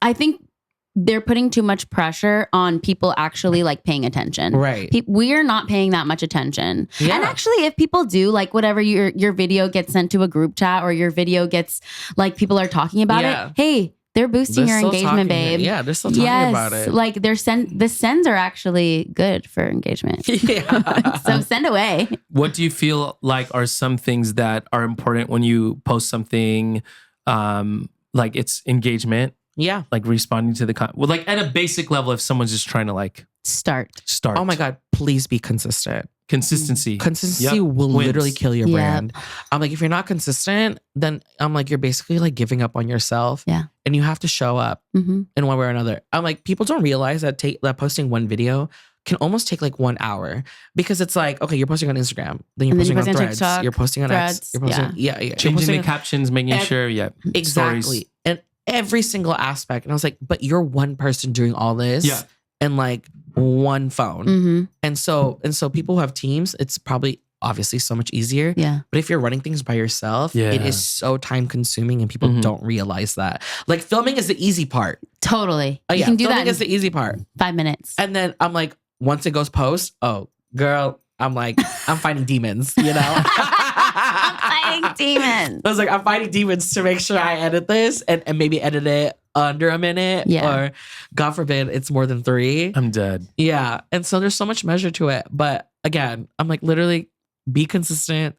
I think they're putting too much pressure on people actually like paying attention. Right. We are not paying that much attention. Yeah. And actually, if people do, like whatever your video gets sent to a group chat or your video gets like people are talking about it, hey, they're boosting your engagement, babe. Yeah, they're still talking about it. Like the sends are actually good for engagement. Yeah. So send away. What do you feel like are some things that are important when you post something like it's engagement? Yeah. Like responding to the well, like at a basic level, if someone's just trying to like start. Oh my God, please be consistent. Consistency. Consistency will literally kill your brand. I'm like, if you're not consistent, then I'm like, you're basically like giving up on yourself. Yeah. And you have to show up in one way or another. I'm like, people don't realize that posting one video can almost take like 1 hour because it's like, okay, you're posting on Instagram, then you're posting on Threads, TikTok, you're posting on X, you're posting, changing the captions, making sure, exactly. Stories. And every single aspect. And I was like, but you're one person doing all this and like one phone. And so people who have teams, it's probably obviously so much easier. Yeah. But if you're running things by yourself, it is so time consuming and people don't realize that. Like filming is the easy part. Totally. Oh, you can do filming that is the easy part. 5 minutes. And then I'm like, once it goes post, oh girl, I'm like, I'm fighting demons, you know? I'm fighting demons. I was like, I'm fighting demons to make sure I edit this and maybe edit it under a minute. Yeah. Or God forbid it's more than 3. I'm dead. Yeah. And so there's so much measure to it. But again, I'm like, literally be consistent,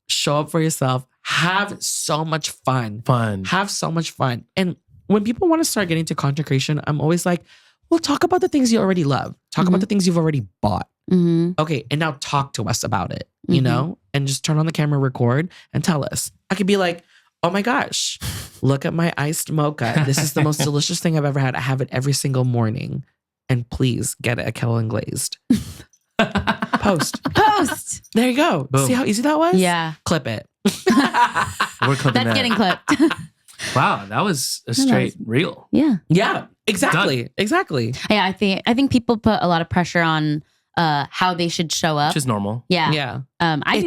show up for yourself, have so much fun. Have so much fun. And when people want to start getting to content creation, I'm always like, well, talk about the things you already love. Talk about the things you've already bought. Okay, and now talk to us about it, you know? And just turn on the camera, record, and tell us. I could be like, oh my gosh, look at my iced mocha. This is the most delicious thing I've ever had. I have it every single morning. And please get it a kettle and glazed. Post. There you go. Boom. See how easy that was? Yeah. Clip it. We're clipping That's getting clipped. Wow, that was a straight reel. Yeah. Yeah, exactly. Done. Exactly. Yeah, I think people put a lot of pressure on how they should show up. Which is normal. Yeah. Yeah. I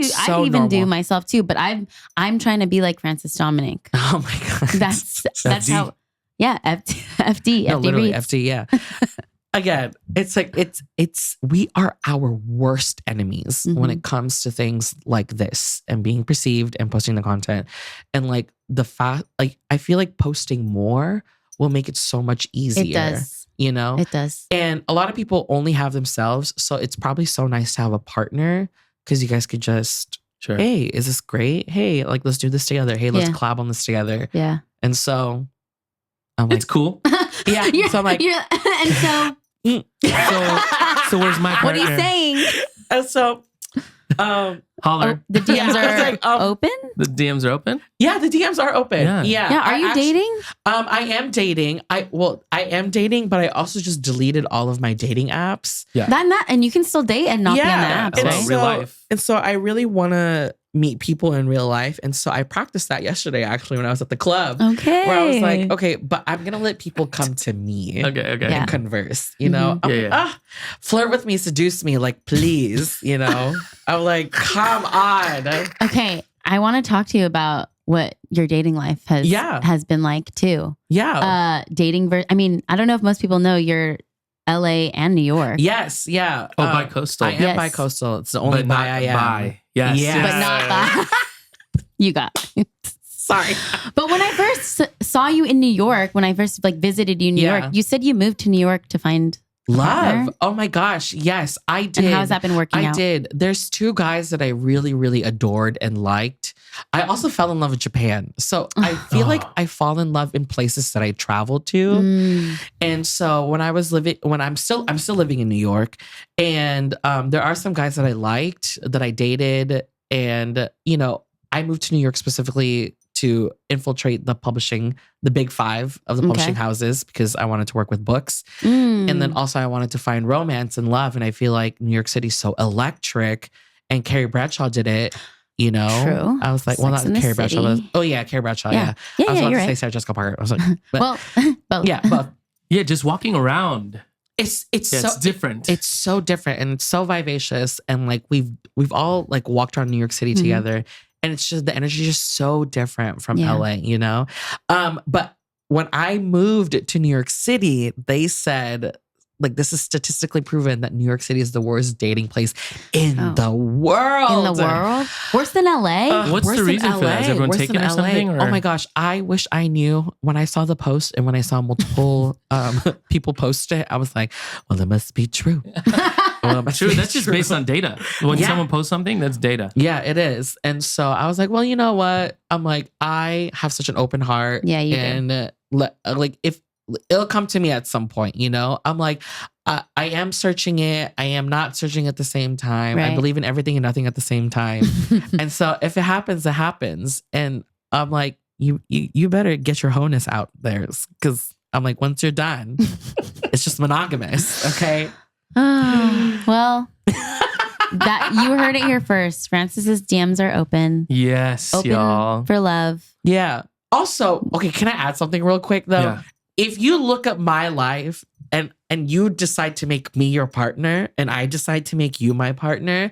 do myself too, but I'm trying to be like Francis Dominic. Oh my God. That's FD. how. Yeah, FD. No, FD literally reads. FD, yeah. Again, it's like we are our worst enemies when it comes to things like this and being perceived and posting the content. And like I feel like posting more will make it so much easier. It does. You know? It does. And a lot of people only have themselves. So it's probably so nice to have a partner because you guys could just, hey, is this great? Hey, like, let's do this together. Hey, let's collab on this together. Yeah. And so I'm like, it's cool. yeah. So I'm like, and so. So where's my What partner? are you saying? And so, Holler. The DMs I was are like, open? The DMs are open? yeah, the DMs are open. Yeah. Yeah. Yeah. Are you dating? I am dating. I am dating, but I also just deleted all of my dating apps. Yeah. And you can still date and not be on the apps, Hello, right? real life. And so I really want to meet people in real life. And so I practiced that yesterday, actually, when I was at the club. Okay. Where I was like, okay, but I'm going to let people come to me. Okay. Yeah. And converse, you know? I'm Yeah, like, flirt with me, seduce me, like, please, you know? I'm like, come on. Okay. I want to talk to you about what your dating life has been like too. Yeah. I mean, I don't know if most people know you're LA and New York. Yes. Yeah. Oh, bi-coastal. I am Yes. bi-coastal. It's the only But bi not I am. bi. Yes. Yeah. But not by. You got. Sorry. But when I first saw you in New York, when I first visited you in New Yeah. York, you said you moved to New York to find a partner. Love. Oh my gosh. Yes, I did. And how's that been working out? I did. There's two guys that I really, really adored and liked. I also fell in love with Japan. So I feel like I fall in love in places that I traveled to. Mm. And so when I'm still living in New York, and there are some guys that I liked that I dated, and you know, I moved to New York specifically to infiltrate the big five of the publishing houses because I wanted to work with books. Mm. And then also I wanted to find romance and love. And I feel like New York City's so electric, and Carrie Bradshaw did it. You know, True. I was like, Sex well, not and the Carrie Bradshaw. City. Carrie Bradshaw. Yeah. Yeah. I was about You're to say right. Sarah Jessica Parker. I was like, but, Well, both. yeah, but Yeah, just walking around. it's Yeah, so it's different. It's so different and it's so vivacious. And like we've all like walked around New York City Mhm. together, and it's just the energy is just so different from Yeah. LA, you know? But when I moved to New York City, they said, like, this is statistically proven that New York City is the worst dating place in the world. In the world? Worse than LA? What's Worse the than reason for that? Is LA, everyone worse taken than or LA. something? Or? Oh my gosh. I wish I knew when I saw the post and when I saw multiple people post it, I was like, well, it must be true. Well, it must True, be that's just true. based on data. When Yeah. someone posts something, that's data. Yeah, it is. And so I was like, well, you know what? I'm like, I have such an open heart. Yeah, you do. And like, if it'll come to me at some point, you know, I'm like, I am searching it. I am not searching at the same time. I Right. believe in everything and nothing at the same time. And so if it happens, it happens. And I'm like, you better get your honus out there. Cause I'm like, once you're done, it's just monogamous. Okay. Well, that you heard it here first. Francis's DMs are open. Yes, Open y'all. for love. Yeah. Also, okay, can I add something real quick though? Yeah. If you look at my life and you decide to make me your partner and I decide to make you my partner,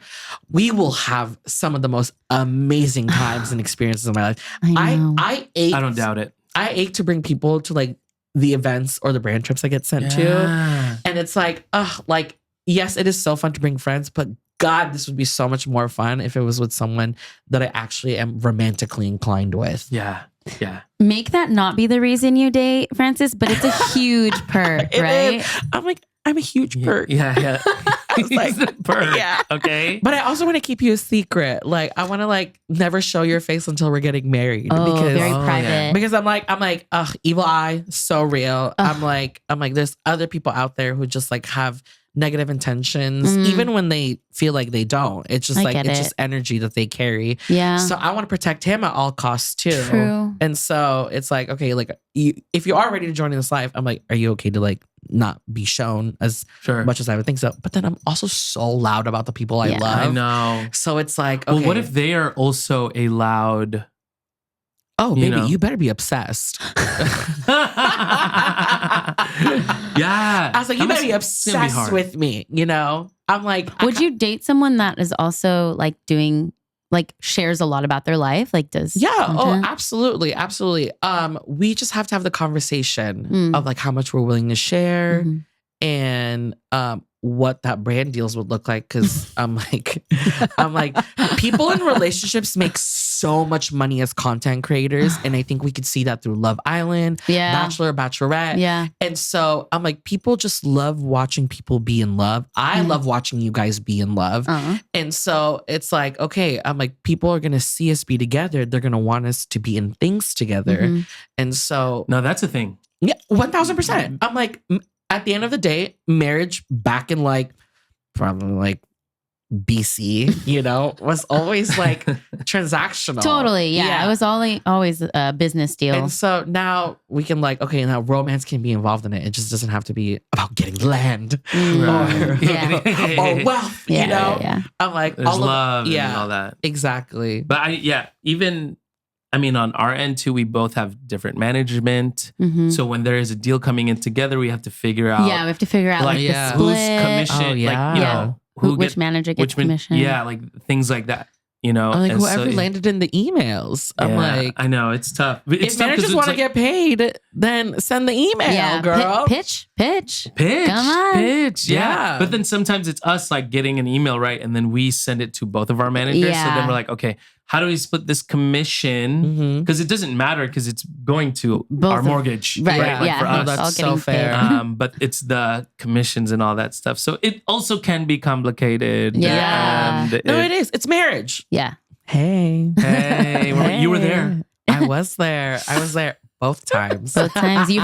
we will have some of the most amazing times and experiences in my life. I know. I ache. I don't doubt it. I ache to bring people to like the events or the brand trips I get sent to. Yeah. And it's like, like, yes, it is so fun to bring friends, but God, this would be so much more fun if it was with someone that I actually am romantically inclined with. Yeah. Yeah. Make that not be the reason you date, Francis, but it's a huge perk, It right? is. I'm like, I'm a huge perk. Yeah. was like, He's the perk. yeah. Okay. But I also want to keep you a secret. Like, I want to like never show your face until we're getting married. Oh, very Oh, private. yeah. Because I'm like, ugh, evil eye, so real. I'm like, there's other people out there who just like have negative intentions, even when they feel like they don't. It's just I like, get it's it. just energy that they carry. Yeah. So I want to protect him at all costs too. True. And so it's like, okay, like if you are ready to join in this life, I'm like, are you okay to like not be shown as Sure. much as I would think so? But then I'm also so loud about the people I Yeah. love. I know. So it's like, okay. Well, what if they are also a loud? Oh, you baby, know? you better be obsessed. Yeah. I was like, you better be obsessed with me, you know? I'm like, Would you date someone that is also like doing, like shares a lot about their life? Like does yeah, content? absolutely, absolutely. We just have to have the conversation Mm. of like how much we're willing to share Mhm. and what that brand deals would look like. Cause I'm like, people in relationships make so much money as content creators. And I think we could see that through Love Island, Yeah. Bachelor, Bachelorette. Yeah. And so I'm like, people just love watching people be in love. I Mhm. love watching you guys be in love. And so it's like, okay, I'm like, people are going to see us be together. They're going to want us to be in things together. Mhm. And so, No, that's a thing. yeah, 1000%. I'm like, at the end of the day, marriage back in like from like BC, you know, was always like transactional. Totally. Yeah. It was always a business deal. And so now we can like, okay, now romance can be involved in it. It just doesn't have to be about getting land or wealth, you know? Yeah. I'm like, There's all love of, and all that. Exactly. But I mean, on our end too, we both have different management. Mm-hmm. So when there is a deal coming in together, we have to figure out. Yeah, we have to figure out like the yeah. split. Who's commission, Oh, yeah. like, you know, Which manager gets commission. Yeah, like things like that, you know. I'm like, And whoever so, landed in the emails. I'm like, I know, it's tough. It's if tough managers want to get paid, then send the email, girl. Pitch. pitch. Come on. Pitch. Yeah. Yeah. But then sometimes it's us like getting an email, right? And then we send it to both of our managers. So Yeah. then we're like, okay, how do we split this commission? Mhm. Because it doesn't matter because it's going to Both our of- mortgage. Right. Yeah. Like Yeah. for No, us. that's all so getting fair. paid. But it's the commissions and all that stuff. So it also can be complicated. Yeah. And No, it is. It's marriage. Yeah. Hey. Hey, you were there. I was there. I was there both times. Both times. You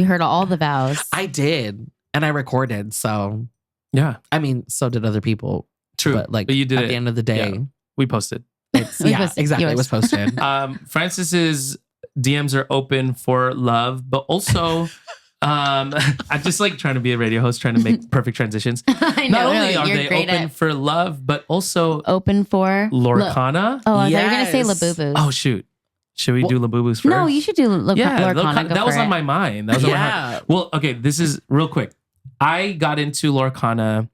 heard all the vows. I did. And I recorded. So, Yeah. I mean, so did other people. True. But like you did at it. the end of the day, Yeah. We posted. it's, We yeah, posted. exactly. It Yours. was posted. Francis's DMs are open for love, but also I'm just like trying to be a radio host, trying to make perfect transitions. I Not know. only are you're they great open at for love, but also open for Lorcana. Oh, I thought you were gonna say Yes. Labubus. Oh shoot. Should we do Labubus first? No, you should do Yeah, Lorcana. Go that was for on it. my mind. That was on my Yeah. heart. Well, okay, this is real quick. I got into Lorcana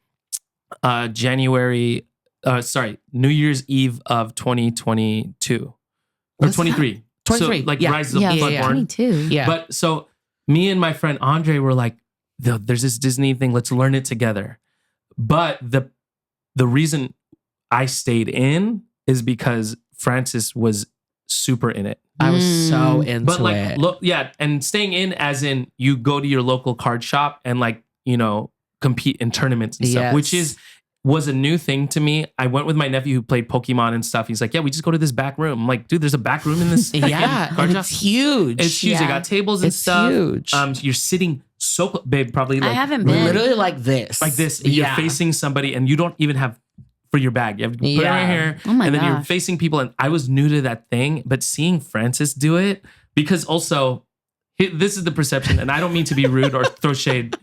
New Year's Eve of 2022. Or What's 23. 23, So, like yeah. Rise of Yeah, the yeah, yeah. Bloodborne. 22. Yeah. But so me and my friend Andre were like, there's this Disney thing. Let's learn it together. But the reason I stayed in is because Francis was super in it. I was so into But like, it. look, yeah, and staying in as in you go to your local card shop and like, you know, compete in tournaments and stuff, which was a new thing to me. I went with my nephew who played Pokemon and stuff. He's like, yeah, we just go to this back room. I'm like, dude, there's a back room in this. Yeah, card and shop. it's huge. It's huge. They Yeah. got tables and It's stuff. huge. You're sitting so babe, probably I like haven't been. Literally like this. like this. And you're Yeah. facing somebody and you don't even have for your bag. You have to put it Yeah. right here. Oh my and then you're gosh. facing people. And I was new to that thing, but seeing Francis do it, because also this is the perception, and I don't mean to be rude or throw shade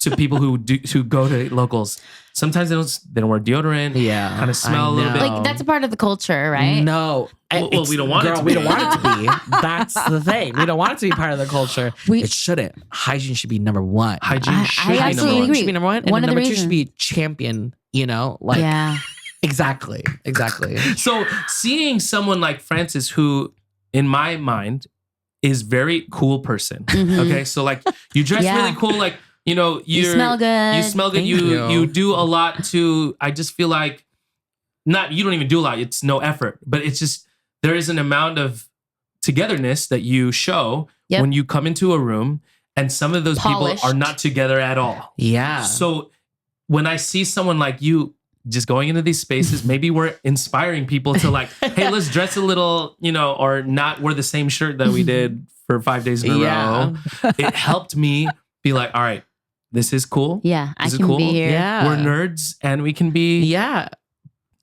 to people who go to locals. Sometimes they don't wear deodorant. Yeah, kind of smell I a little bit. Like that's a part of the culture, right? No. Well, It's- we don't want it girl, to we be. don't want it to be. That's the thing. We don't want it to be part of the culture. We- It shouldn't. Hygiene should be number one. Hygiene should be I number absolutely one. agree. Should be number one. And One then of the number two should reasons. be champion, you know? Like yeah. exactly. So seeing someone like Francis, who in my mind is very cool person. Mhm. Okay, so like you dress Yeah. really cool, like you know You smell good. You smell good. Thank You you. do a lot to. I just feel like you don't even do a lot. It's no effort, but it's just there is an amount of togetherness that you show Yep. when you come into a room, and some of those Polished. people are not together at all. Yeah. So when I see someone like you just going into these spaces, maybe we're inspiring people to like, hey, let's dress a little, you know, or not wear the same shirt that we did for 5 days in a Yeah. row. It helped me be like, all right, this is cool. Yeah. I Is it can cool? be here. Yeah. We're nerds and we can be Yeah.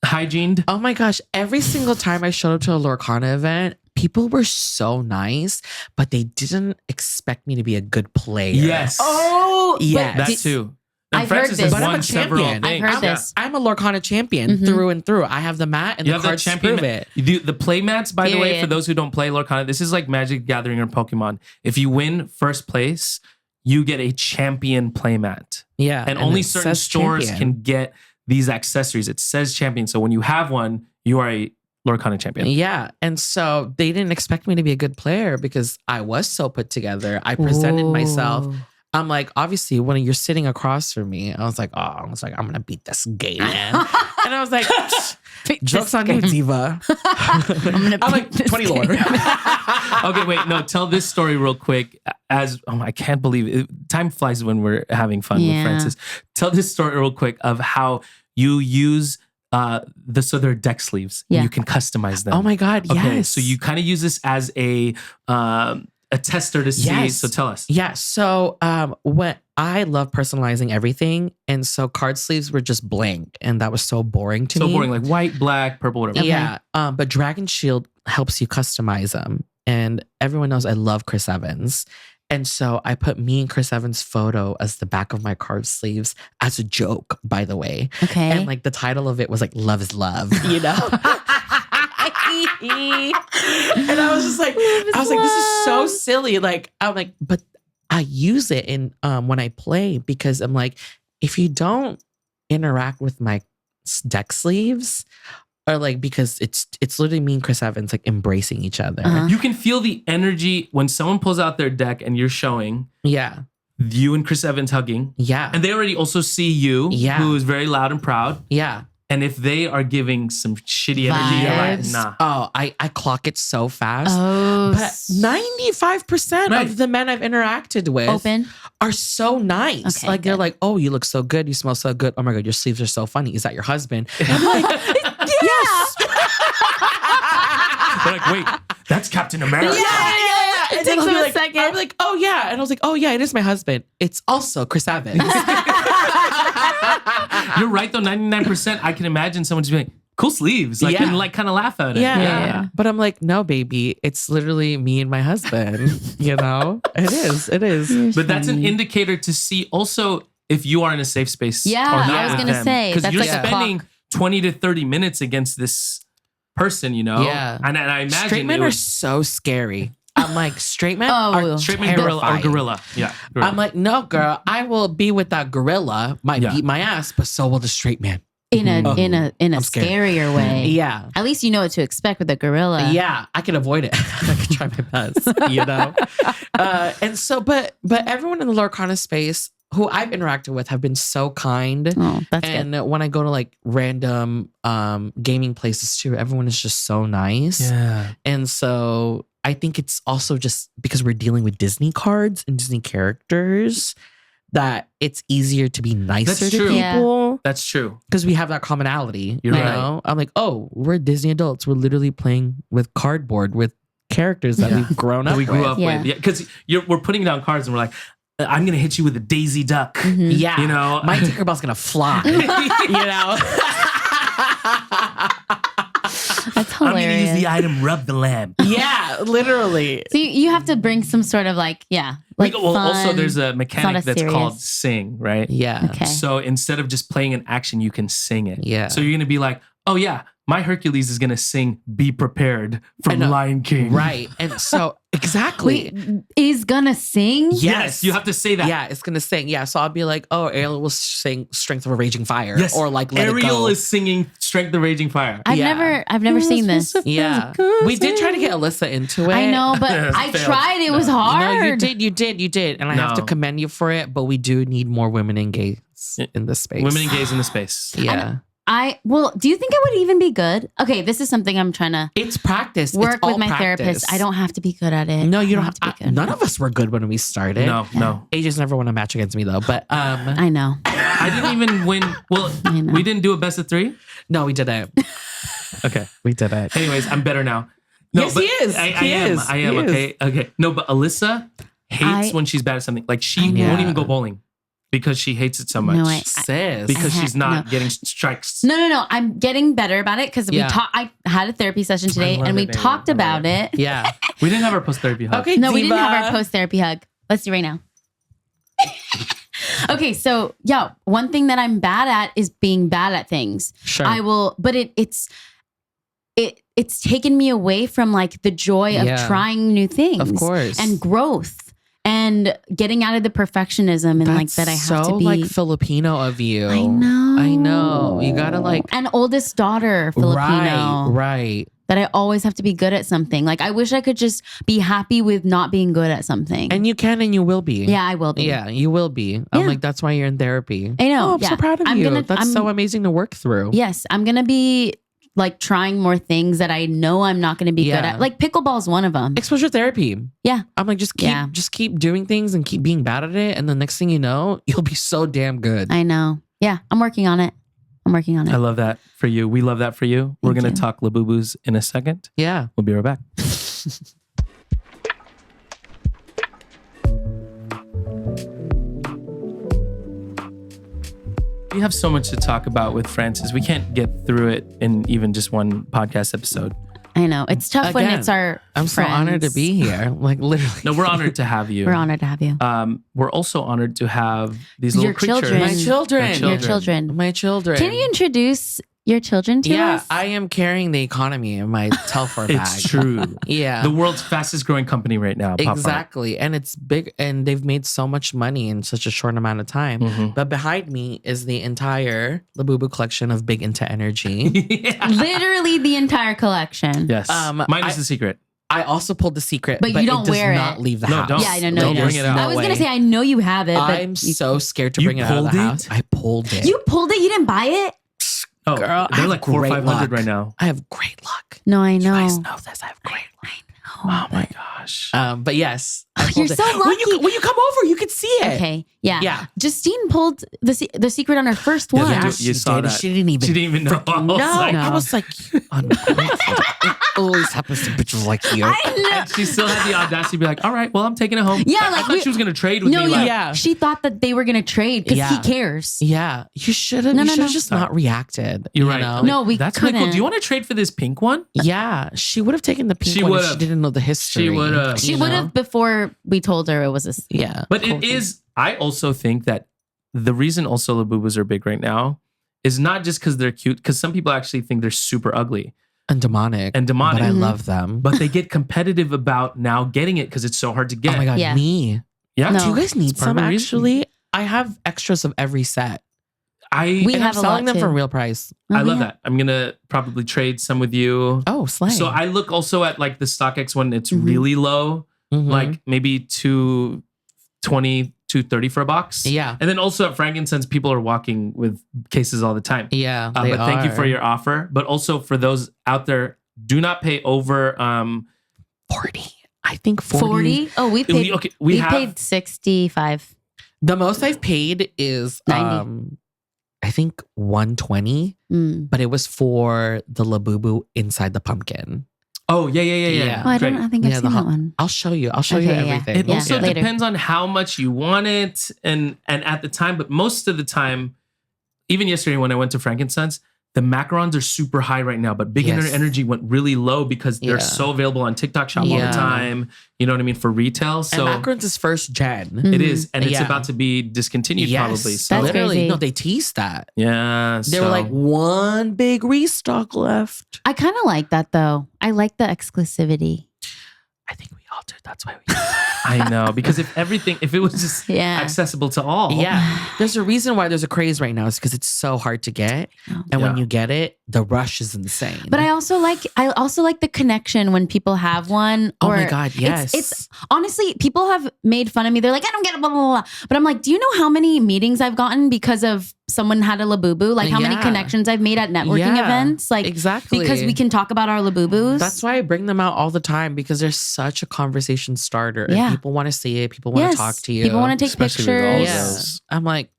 hygiened. Oh my gosh. Every single time I showed up to a Lorcana event, people were so nice, but they didn't expect me to be a good player. Yes. Oh, Yeah. That did- too. And I've heard Francis this. has But I'm won a several champion. things. I've heard Yeah. this. I'm a Lorcana champion Mhm. through and through. I have the mat and You the have the cards to champion. prove it. You do the play mats, by the way, for Period. those who don't play Lorcana, this is like Magic the Gathering or Pokemon. If you win first place, you get a champion play mat. Yeah. And only it certain says stores champion. can get these accessories. It says champion. So when you have one, you are a Lorcana champion. Yeah. And so they didn't expect me to be a good player because I was so put together. I presented myself. Ooh. I'm like, obviously, when you're sitting across from me, I was like, I'm going to beat this gay man. And I was like, joke's on you, diva. I'm like, 20 Lord. Okay, wait, no, tell this story real quick. I can't believe it. Time flies when we're having fun with Yeah. Francis. Tell this story real quick of how you use so they're deck sleeves. Yeah. You can customize them. Oh my God, yes. Okay, so you kind of use this as a a tester to see. Yes. So tell us. Yeah. So when I love personalizing everything, and so card sleeves were just blank, and that was so boring to me. So boring, like white, black, purple, whatever. Yeah. But Dragon Shield helps you customize them. And everyone knows I love Chris Evans. And so I put me and Chris Evans' photo as the back of my card sleeves as a joke, by the way. Okay. And like the title of it was like Love is Love, you know? And I was just like, this is so silly. Like, I'm like, but I use it in when I play because I'm like, if you don't interact with my deck sleeves, or like because it's literally me and Chris Evans like embracing each other. You can feel the energy when someone pulls out their deck and you're showing. Yeah. You and Chris Evans hugging. Yeah. And they already also see you, who is very loud and proud. Yeah. And if they are giving some shitty energy, you're like, nah. Oh, I clock it so fast. Oh, but 95% of the men I've interacted with are so nice. Okay, like they're like, oh, you look so good. You smell so good. Oh my God, your sleeves are so funny. Is that your husband? And I'm like, yes. They're like, wait, that's Captain America. Yeah. It takes them a second. I'm like, oh yeah. And I was like, oh yeah, it is my husband. It's also Chris Evans. You're right though, 99%. I can imagine someone just being like, cool sleeves. Like, and like kind of laugh at it. Yeah. But I'm like, no, baby, it's literally me and my husband. You know? It is. But that's an indicator to see also if you are in a safe space. Yeah, I was gonna say. Because you're like spending 20 to 30 minutes against this person, you know? Yeah. And I imagine straight men are so scary. I'm like, straight men are straight men gorilla. Yeah. Gorilla. I'm like, no, girl, I will be with that gorilla. Might beat my ass, but so will the straight man. In a scarier way. Yeah. At least you know what to expect with a gorilla. Yeah, I can avoid it. I can try my best, you know? And so, but everyone in the Lorcana space who I've interacted with have been so kind. Oh, that's and good. when I go to like random gaming places too, everyone is just so nice. Yeah. And so I think it's also just because we're dealing with Disney cards and Disney characters that it's easier to be nicer to people. Yeah. That's true. Because we have that commonality. You're you right. know? I'm like, oh, we're Disney adults. We're literally playing with cardboard with characters that we've grown up We grew with. up with. Yeah. Because we're putting down cards and we're like, I'm going to hit you with a Daisy Duck. Mm-hmm. Yeah. You know? My Tinkerbell's going to fly. You know? That's hilarious. I'm going to use the item Rub the Lamp. Yeah, literally. So you have to bring some sort of like fun. Also, there's a mechanic It's not that's serious. called sing, right? Yeah. Okay. So instead of just playing an action, you can sing it. Yeah. So you're going to be like, oh yeah, my Hercules is going to sing Be Prepared from Lion King. Right. And so, exactly. Wait, is gonna sing? Yes, you have to say that. Yeah, it's going to sing. Yeah. So I'll be like, oh, Ariel will sing Strength of a Raging Fire. Yes. Or like Let It Ariel Go. is singing Strength of Raging Fire. I've Yeah. never seen this. Yeah. We did try to get Alyssa into it. I know, but I Failed. tried. It was No, hard. you did. And I have to No. commend you for it, but we do need more women and gays in this space. Women and gays in the space. Yeah. Do you think I would even be good? Okay, this is something I'm trying to It's practice. work It's all with my practice. therapist. I don't have to be good at it. No, you don't have to be good. None of us were good when we started. No. AJ's never won a match against me though. But I know. I didn't even win. Well, know. we didn't do a best of 3. no, we didn't. Okay. We didn't. Anyways, I'm better now. No, Yes, but he is. I He am. is. I am. He is. Okay. No, but Alyssa hates when she's bad at something. Like she know. won't even go bowling because she hates it so much. No, I Sis. because she's not no. getting strikes. No. I'm getting better about it because Yeah. I had a therapy session today love and we it, baby. talked I love about it. Yeah. We didn't have our post therapy hug. Okay. No, we didn't Diva. have our post therapy hug. Let's do right now. Okay, so one thing that I'm bad at is being bad at things. Sure. I will, but it's taken me away from like the joy of Yeah. trying new things, Of course. and growth, and getting out of the perfectionism and like that I have so to be like Filipino of you. I know. You gotta like an oldest daughter Filipino, Right. that I always have to be good at something. Like I wish I could just be happy with not being good at something. And you can and you will be. yeah, I will be. Yeah, you will be. I'm Yeah. like, that's why you're in therapy. I know. Oh, I'm yeah. so proud of I'm you. gonna- That's I'm- so amazing to work through. Yes, I'm gonna be like trying more things that I know I'm not gonna be good Yeah. at. Like pickleball is one of them. Exposure therapy. Yeah. I'm like, just keep doing things and keep being bad at it. And the next thing you know, you'll be so damn good. I know. Yeah, I'm working on it. I love that for you. We love that for you. We're Thank going to you. talk Labubus in a second. Yeah. We'll be right back. We have so much to talk about with Francis. We can't get through it in even just one podcast episode. I know. It's tough when it's our I'm so honored to be here. Like literally. No, we're honored to have you. We're honored to have you. We're also honored to have these little Your creatures. children. My children. Your children. My children. Can you introduce your children to us? I am carrying the economy in my Telfar bag. It's true. Yeah. The world's fastest growing company right now. Pop Art. Exactly. And it's big and they've made so much money in such a short amount of time. Mm-hmm. But behind me is the entire Labubu collection of Big Into Energy. Literally the entire collection. Yes. Mine is the secret. I also pulled the secret, But you don't it does wear not it. leave the No, house. don't. Yeah, I don't know. Don't bring it out. I was going to say, I know you have it. But I'm so scared to You bring it out of the pulled it? house. I pulled it. You pulled it? You didn't buy it? Oh, Girl, I they're have like 400 or great 500 luck. right now. I have great luck. No, I know. You guys know this. I have great luck. Oh my gosh. But yes. I You're pulled so it. lucky. When you come over, you can see it. Okay. Yeah. Yeah. Justine pulled the secret on her first one. Yeah, Yeah, you she saw did. that. She didn't even. She didn't even know. No, I was like, I was like, you ungrateful. It always happens to bitches like you. I know. and she still had the audacity to be like, all right, well, I'm taking it home. Yeah, I like thought she was going to trade with No, me. Like, yeah. She thought that they were going to trade because he Yeah. cares. Yeah, you should have. No, you no, should have no. just not reacted. You're you right. know? No, we That's really cool. couldn't. Do you want to trade for this pink one? Yeah, she would have taken the pink She one if would've. she didn't know the history. She would've. She you would know? have before we told her it was a. Yeah, But Cool it thing. is, I also think that the reason also Labubus are big right now is not just because they're cute, because some people actually think they're super ugly, and demonic. And demonic. But I Mhm. love them. but they get competitive about now getting it because it's so hard to get. Oh my god, Yeah. me. Yeah. No. Do you guys need It's part of some? the reason. Actually, I have extras of every set. We And have I'm a selling lot them for too. real price. I love that. I'm going to probably trade some with you. Oh, slay. So I look also at like the StockX when it's Mhm. really low, Mhm. like maybe 220, 230 for a box. yeah, And then also at Frankincense, people are walking with cases all the time. yeah. But thank you for your offer. But also for those out there, do not pay over 40. I think 40. 40. Oh, we paid. we We have paid 65. The most I've paid is 90. I think 120, Mm. but it was for the Labubu inside the pumpkin. Oh, yeah. Yeah. Oh, I Great. think I've Yeah, seen that one. I'll show you. I'll show you Okay, yeah. everything. It Yeah. also Later. depends on how much you want it and at the time, but most of the time, even yesterday when I went to Frankincense, the macarons are super high right now, but Big Yes. Energy went really low because they're Yeah. so available on TikTok Shop all the Yeah. time. You know what I mean? For retail. So And macarons is first gen. Mhm. it is. And it's Yeah. about to be discontinued probably. So That's literally. crazy. No, they teased that. yeah. They were like, one big restock left. I kind of like that though. I like the exclusivity. I think we all did. That's why we I know. Because if it was just Yeah. accessible to all. Yeah. There's a reason why there's a craze right now. It's because it's so hard to get. Oh. And when Yeah. you get it, the rush is insane. But I also like the connection when people have one. Oh or my God, yes. It's honestly, people have made fun of me. They're like, I don't get it, blah, blah, blah. But I'm like, do you know how many meetings I've gotten because of someone had a Labubu? Like how many Yeah. connections I've made at networking Yeah, events? Like exactly. because we can talk about our Labubus. That's why I bring them out all the time because they're such a conversation starter. Yeah. And people want to see it. People want Yes. to talk to you. People want to take Especially with all pictures. Yeah. those. I'm like,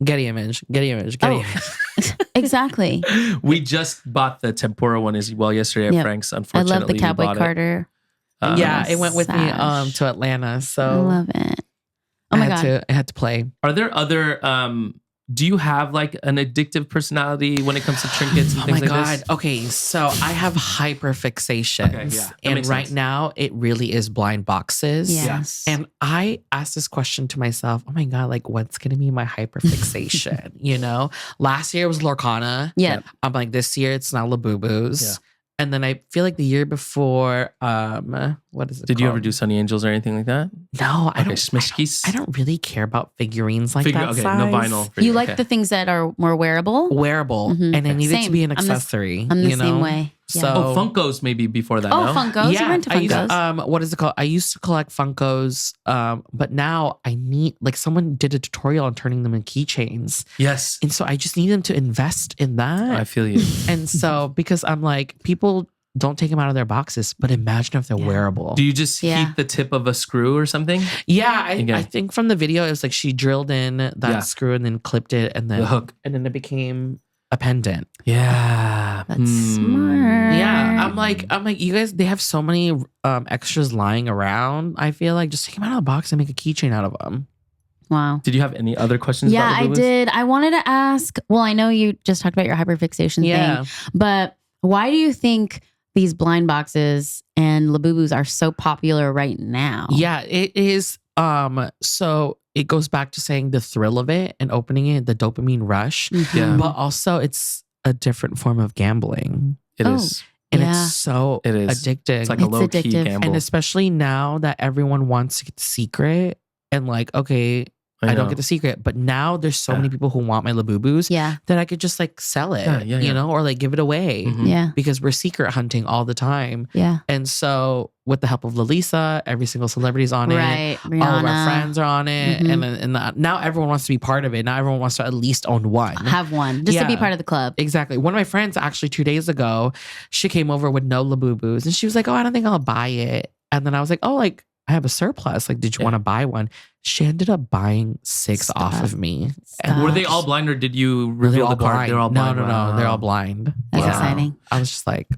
get the image. Oh. Exactly. We just bought the tempura one as well yesterday at Yep. Frank's. I Unfortunately, love the we Cowboy bought it. Carter. Yeah, it went with me Sash. to Atlanta. So I love it. Oh my God. I had to play. Are there other? Do you have like an addictive personality when it comes to trinkets and Oh things my like God. this? Okay, so I have hyperfixations. Okay, yeah, that And makes right sense. now it really is blind boxes. Yes. And I asked this question to myself, oh my God, like what's gonna be my hyperfixation? You know? Last year it was Lorcana. Yeah. I'm like, this year it's now Labubus. Yeah. And then I feel like the year before, what is it? Did you ever called? do Sunny Angels or anything like that? No, I Okay, don't. Smishkis? I don't really care about figurines like that. Okay, size. no vinyl. For You like okay. the things that are more wearable? Wearable, Mhm. and I need it to Same. be an I'm the- accessory. I'm the you know? same way. Yeah. So Oh, Funkos maybe before that. Oh, no? Funkos. You went to I used, Funkos. what is it called? I used to collect Funkos, but now I need like someone did a tutorial on turning them into keychains, Yes, and so I just need them to invest in that. I feel you. And so because I'm like people don't take them out of their boxes, but imagine if they're Yeah. wearable. Do you just Yeah. heat the tip of a screw or something? Yeah, Okay. I think from the video it was like she drilled in that Yeah. screw and then clipped it, and then The hook. and then it became a pendant. Yeah, That's smart. Yeah, I'm like, you guys, they have so many extras lying around. I feel like just take them out of the box and make a keychain out of them. Wow. Did you have any other questions? Yeah, about I Labubus? did. I wanted to ask, well, I know you just talked about your hyperfixation thing, but why do you think these blind boxes and Labubus are so popular right now? Yeah, it is. So it goes back to saying the thrill of it and opening it, the dopamine rush. Yeah. But also it's a different form of gambling. It is. And Yeah. it's so It is. addicting. It's like a low key addictive. gamble. And especially now that everyone wants to get the secret and like, okay, I don't know. get the secret, but now there's so Yeah. many people who want my Labubus Yeah. that I could just like sell it, Yeah. you know, or like give it away Mhm. Yeah. because we're secret hunting all the time. Yeah. And so with the help of Lalisa, every single celebrity's on it. Right. Rihanna. All of our friends are on it. Mhm. And now everyone wants to be part of it. Now everyone wants to at least own one. Have one just to be Yeah. part of the club. Exactly. One of my friends actually 2 days ago, she came over with no Labubus and she was like, oh, I don't think I'll buy it. And then I was like, oh, like I have a surplus. Like, did you want to buy one? She ended up buying 6 off of me. Were they all blind or did you They're reveal all the card? blind. They're all blind. No. They're all Wow. blind. That's Yeah. exciting. I was just like,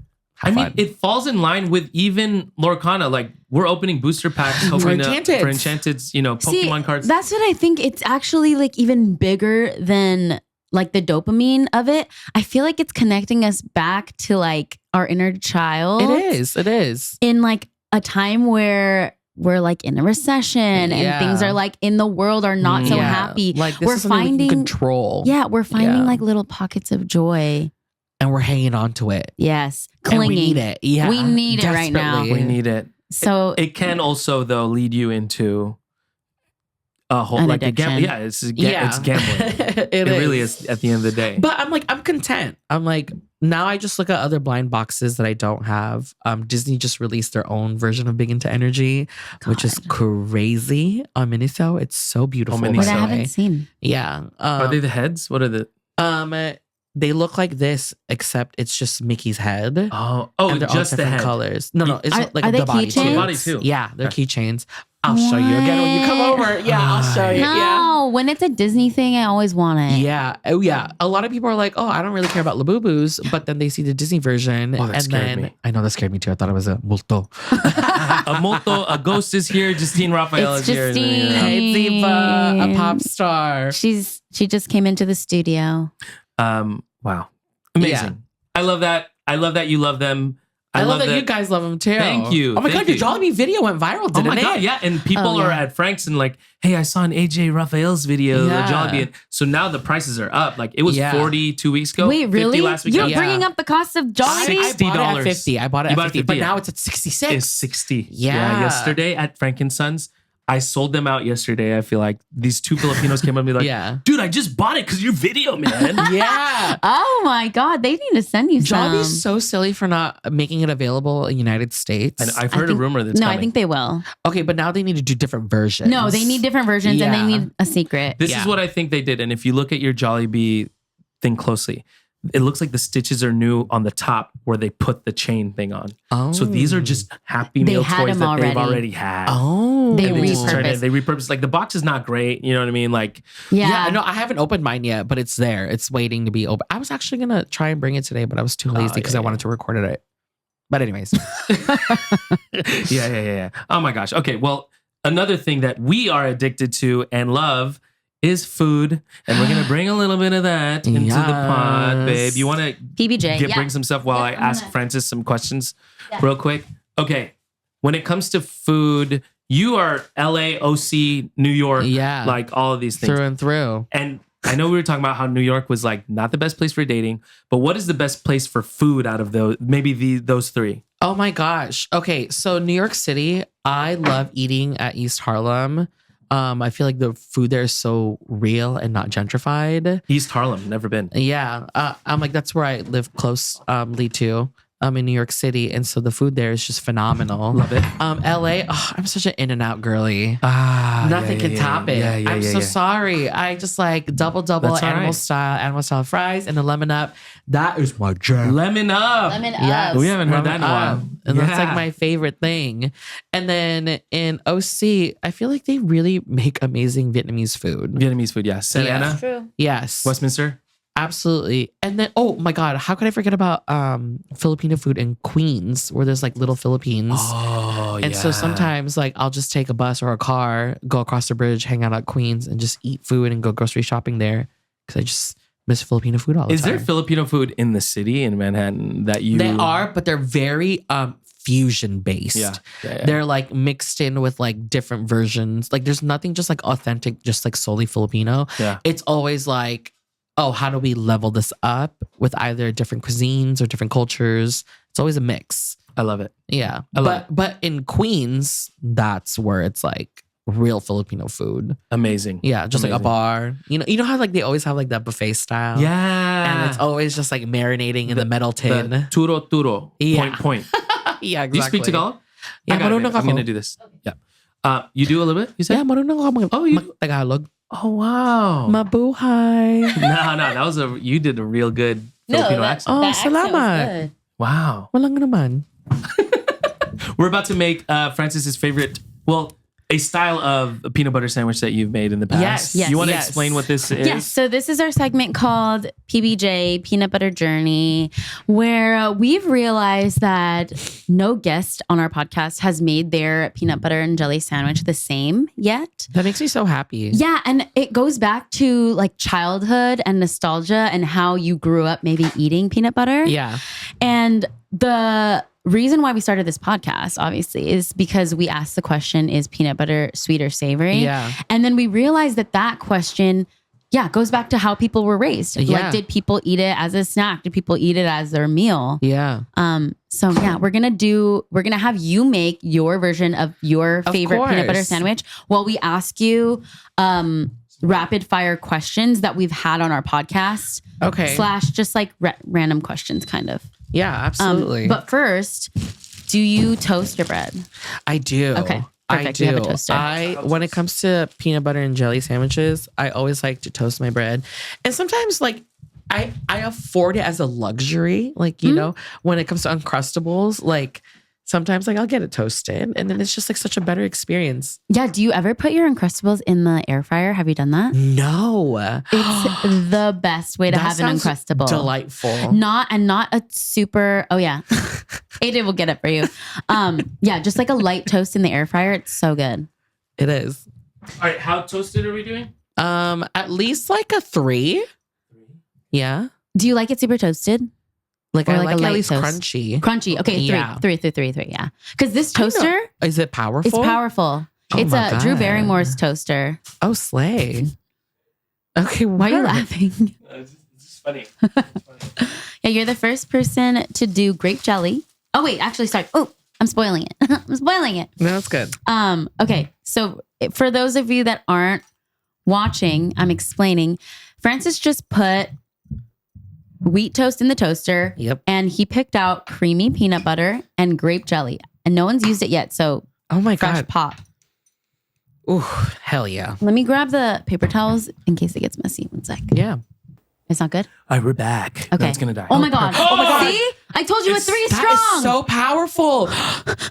I have mean, fun. it falls in line with even Lorcana. Like we're opening booster packs hoping Enchanteds. for Enchanted's, Pokemon See, cards. That's what I think. It's actually like even bigger than like the dopamine of it. I feel like it's connecting us back to like our inner child. It is. In like a time where we're like in a recession and things are like in the world are not so Yeah. happy. Like this We're is something we finding- can control. Yeah, we're finding Yeah. like little pockets of joy. And we're hanging on to it. Yes, And clinging. we need it. Yeah. We need it right now. Desperately. we need it. So It can also though lead you into a whole An like a gamble. addiction. Yeah, it's gambling. It really is at the end of the day. But I'm content. I'm like, now I just look at other blind boxes that I don't have. Disney just released their own version of Big Into Energy, which is God. crazy on Miniso. It's so beautiful. Miniso. what by I the haven't way. seen. Yeah. Are they the heads? What are the? They look like this, except it's just Mickey's head. Oh, And they're all just the different head. colors. No, it's Are- like are the they body keychains? too. Oh, the body too. Yeah, they're keychains. I'll show you again when you come What? over. Yeah, I'll show you. No, when it's a Disney thing, I always want it. Yeah. Oh, yeah. A lot of people are like, oh, I don't really care about Labubus, but then they see the Disney version. Oh, that and scared then me. I know that scared me too. I thought it was a multo. A ghost is here. Justine Raphael It's is here. Justine. Hey, Ziva, a pop star. She just came into the studio. Wow, amazing. Yeah. I love that. I love that you love them. I love that you guys love them too. Thank you. Oh my Thank God, you. your Jollibee video went viral, Oh didn't my it? God, yeah. And people Oh, are yeah. at Frank's and like, hey, I saw an AJ Raphael's video, Yeah. the Jollibee. So now the prices are up. Like it was Yeah. 40 2 weeks ago. Wait, 50 really? last week. You're Yeah. bringing up the cost of Jollibee? I bought it at $60. 50. I bought it You at bought it 50, 50, but yeah. now it's at 66. Is 60. Yeah. Yesterday at Frank & Sons, I sold them out yesterday. I feel like these two Filipinos came up to me like, Yeah. dude, I just bought it because your video, man. Yeah. Oh my God, they need to send you some. Jollibee's so silly for not making it available in the United States. And I've I heard a think- rumor that's No, coming. I think they will. Okay, but now they need to do different versions. No, they need different versions and Yeah. they need a secret. This Yeah. is what I think they did. And if you look at your Jollibee thing closely, it looks like the stitches are new on the top where they put the chain thing on. Oh. So these are just Happy They Meal had toys them that they've already. already had. Oh. They And they just turn repurposed. it. They repurpose. Like the box is not great. You know what I mean? Like Yeah. No, I haven't opened mine yet, but it's there. It's waiting to be open. I was actually going to try and bring it today, but I was too lazy because yeah, I wanted to record it. But anyways. yeah. Oh my gosh. Okay. Well, another thing that we are addicted to and love is food, and we're gonna bring a little bit of that into the pod, babe. Yes. You want to PB&J. Yeah. bring some stuff while I I'm ask gonna- Francis some questions Yeah. real quick? Okay. When it comes to food, you are LA, OC, New York, Yeah. like all of these things. Through and through. And I know we were talking about how New York was like not the best place for dating, but what is the best place for food out of those? Maybe those three. Oh my gosh. Okay, so New York City, I love eating at East Harlem. I feel like the food there is so real and not gentrified. East Harlem, never been. Yeah, I'm like that's where I live closely to. In New York City, and so the food there is just phenomenal. Love it. LA, I'm such an In-N-Out girlie. Ah, Nothing can top it. I'm so yeah. sorry. I just like double That's all animal right. style fries and the lemon up. That is my jam. Lemon up. Lemon Yeah, up. We haven't heard that in a Lemon while. up. And that's like Yeah. my favorite thing. And then in OC, I feel like they really make amazing Vietnamese food. Vietnamese food, yeah. Santa Yeah. Ana, True. Yes. Westminster. Absolutely. And then, oh my God, how could I forget about Filipino food in Queens, where there's like little Philippines. Oh, And so sometimes like I'll just take a bus or a car, go across the bridge, hang out at Queens and just eat food and go grocery shopping there. Because I just miss Filipino food all the time. Is there Filipino food in the city in Manhattan that you... They are, but they're very fusion based. Yeah. They're like mixed in with like different versions. Like there's nothing just like authentic, just like solely Filipino. Yeah. It's always like, oh, how do we level this up with either different cuisines or different cultures? It's always a mix. I love it. Yeah. I love it. But in Queens, that's where it's like real Filipino food. Amazing. Yeah. Just like a Amazing. bar. You know how like they always have like that buffet style? Yeah. And it's always just like marinating in the metal tin. The turo. Yeah. Point. Yeah, exactly. Do you speak Tagalog? Yeah, I got it, marunong babe. I'm ako. going to do this. Yeah. You do a little bit, you said? Yeah, marunong ako Oh, you- Tagalog. Oh, wow. Mabuhay. No, you did a real good Filipino accent. Oh, that accent was salamat. good. Wow. Walang naman. We're about to make Francis's favorite, a style of a peanut butter sandwich that you've made in the past. Yes, You want to yes. explain what this is? Yes, so this is our segment called PB&J, Peanut Butter Journey, where we've realized that no guest on our podcast has made their peanut butter and jelly sandwich the same yet. That makes me so happy. Yeah, and it goes back to like childhood and nostalgia and how you grew up maybe eating peanut butter. Yeah. And the reason why we started this podcast, obviously, is because we asked the question, is peanut butter sweet or savory? Yeah. And then we realized that question, goes back to how people were raised. Yeah. Like, did people eat it as a snack? Did people eat it as their meal? Yeah. So we're gonna have you make your version of your favorite peanut butter course. sandwich while we ask you rapid fire questions that we've had on our podcast. Okay. / just like random questions, kind of. Yeah, absolutely. But first, do you toast your bread? I do. Okay, I perfect. do. We have a toaster. When it comes to peanut butter and jelly sandwiches, I always like to toast my bread. And sometimes like I afford it as a luxury. Like, you know, when it comes to Uncrustables, like sometimes like I'll get it toasted and then it's just like such a better experience. Yeah. Do you ever put your Uncrustables in the air fryer? Have you done that? No. It's the best way to That have an sounds Uncrustable. delightful. Not a super. Oh yeah, AJ will get it for you. Just like a light toast in the air fryer. It's so good. It is. All right. How toasted are we doing? At least like a 3. Yeah. Do you like it super toasted? Like Or I like a like light at least toast. crunchy. Crunchy. Okay, Yeah. three. Yeah, because this I don't know. toaster, Is it powerful? it's powerful. Oh It's my a Drew God. Barrymore's toaster. Oh, slay. Okay, Why are you word. laughing? This is funny. Yeah, you're the first person to do grape jelly. Oh wait, actually, sorry. Oh, I'm spoiling it. I'm spoiling it. No, it's good. Okay, so for those of you that aren't watching, I'm explaining. Francis just put wheat toast in the toaster. Yep. And he picked out creamy peanut butter and grape jelly. And no one's used it yet, so Oh my fresh God. pop. Ooh, hell yeah. Let me grab the paper towels in case it gets messy. 1 sec. Yeah. It's not good? All right, we're back. Okay. No, it's going to die. Oh my God. Oh my God. See? I told you a 3 is strong. That is so powerful.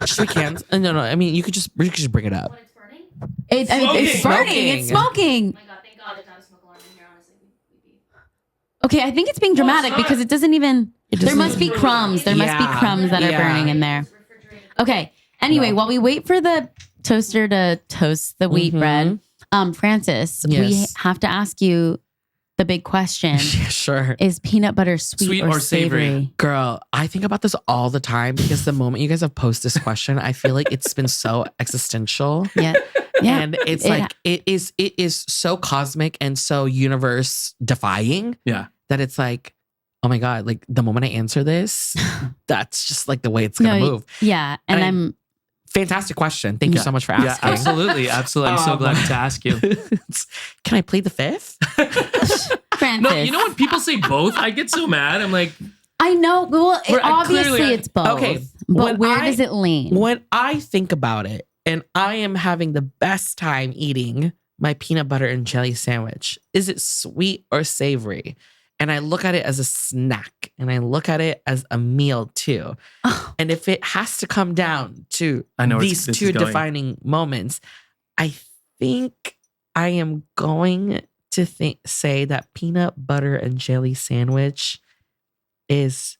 Shake hands. No. I mean, you could just bring it up. It's burning. Smoking. It's smoking. Oh my god, thank God there's not a smoke alarm in here, honestly. Okay, I think it's being dramatic because it doesn't even. There must be crumbs. There must be Yeah. crumbs that are Yeah. burning in there. Okay. Anyway, while we wait for the toaster to toast the wheat bread, Francis, we Yes. have to ask you the big question: Yeah, sure. is peanut butter sweet, or savory? Girl, I think about this all the time because the moment you guys have posed this question, I feel like it's been so existential. Yeah. Yeah. And it's like it is so cosmic and so universe defying Yeah. that it's like, oh my God, like the moment I answer this, that's just like the way it's gonna move. Yeah. And And I'm Fantastic question. Thank you so much for Yeah, asking. absolutely. Absolutely. I'm so glad to ask you. Can I plead the fifth? Francis. No, you know when people say both, I get so mad. I'm like, I know. Well, obviously clearly- it's both. Okay, But when where I- does it lean? When I think about it, and I am having the best time eating my peanut butter and jelly sandwich, is it sweet or savory? And I look at it as a snack and I look at it as a meal too. Oh. And if it has to come down to I know where these this two is going. defining moments, I think I am going to say that peanut butter and jelly sandwich it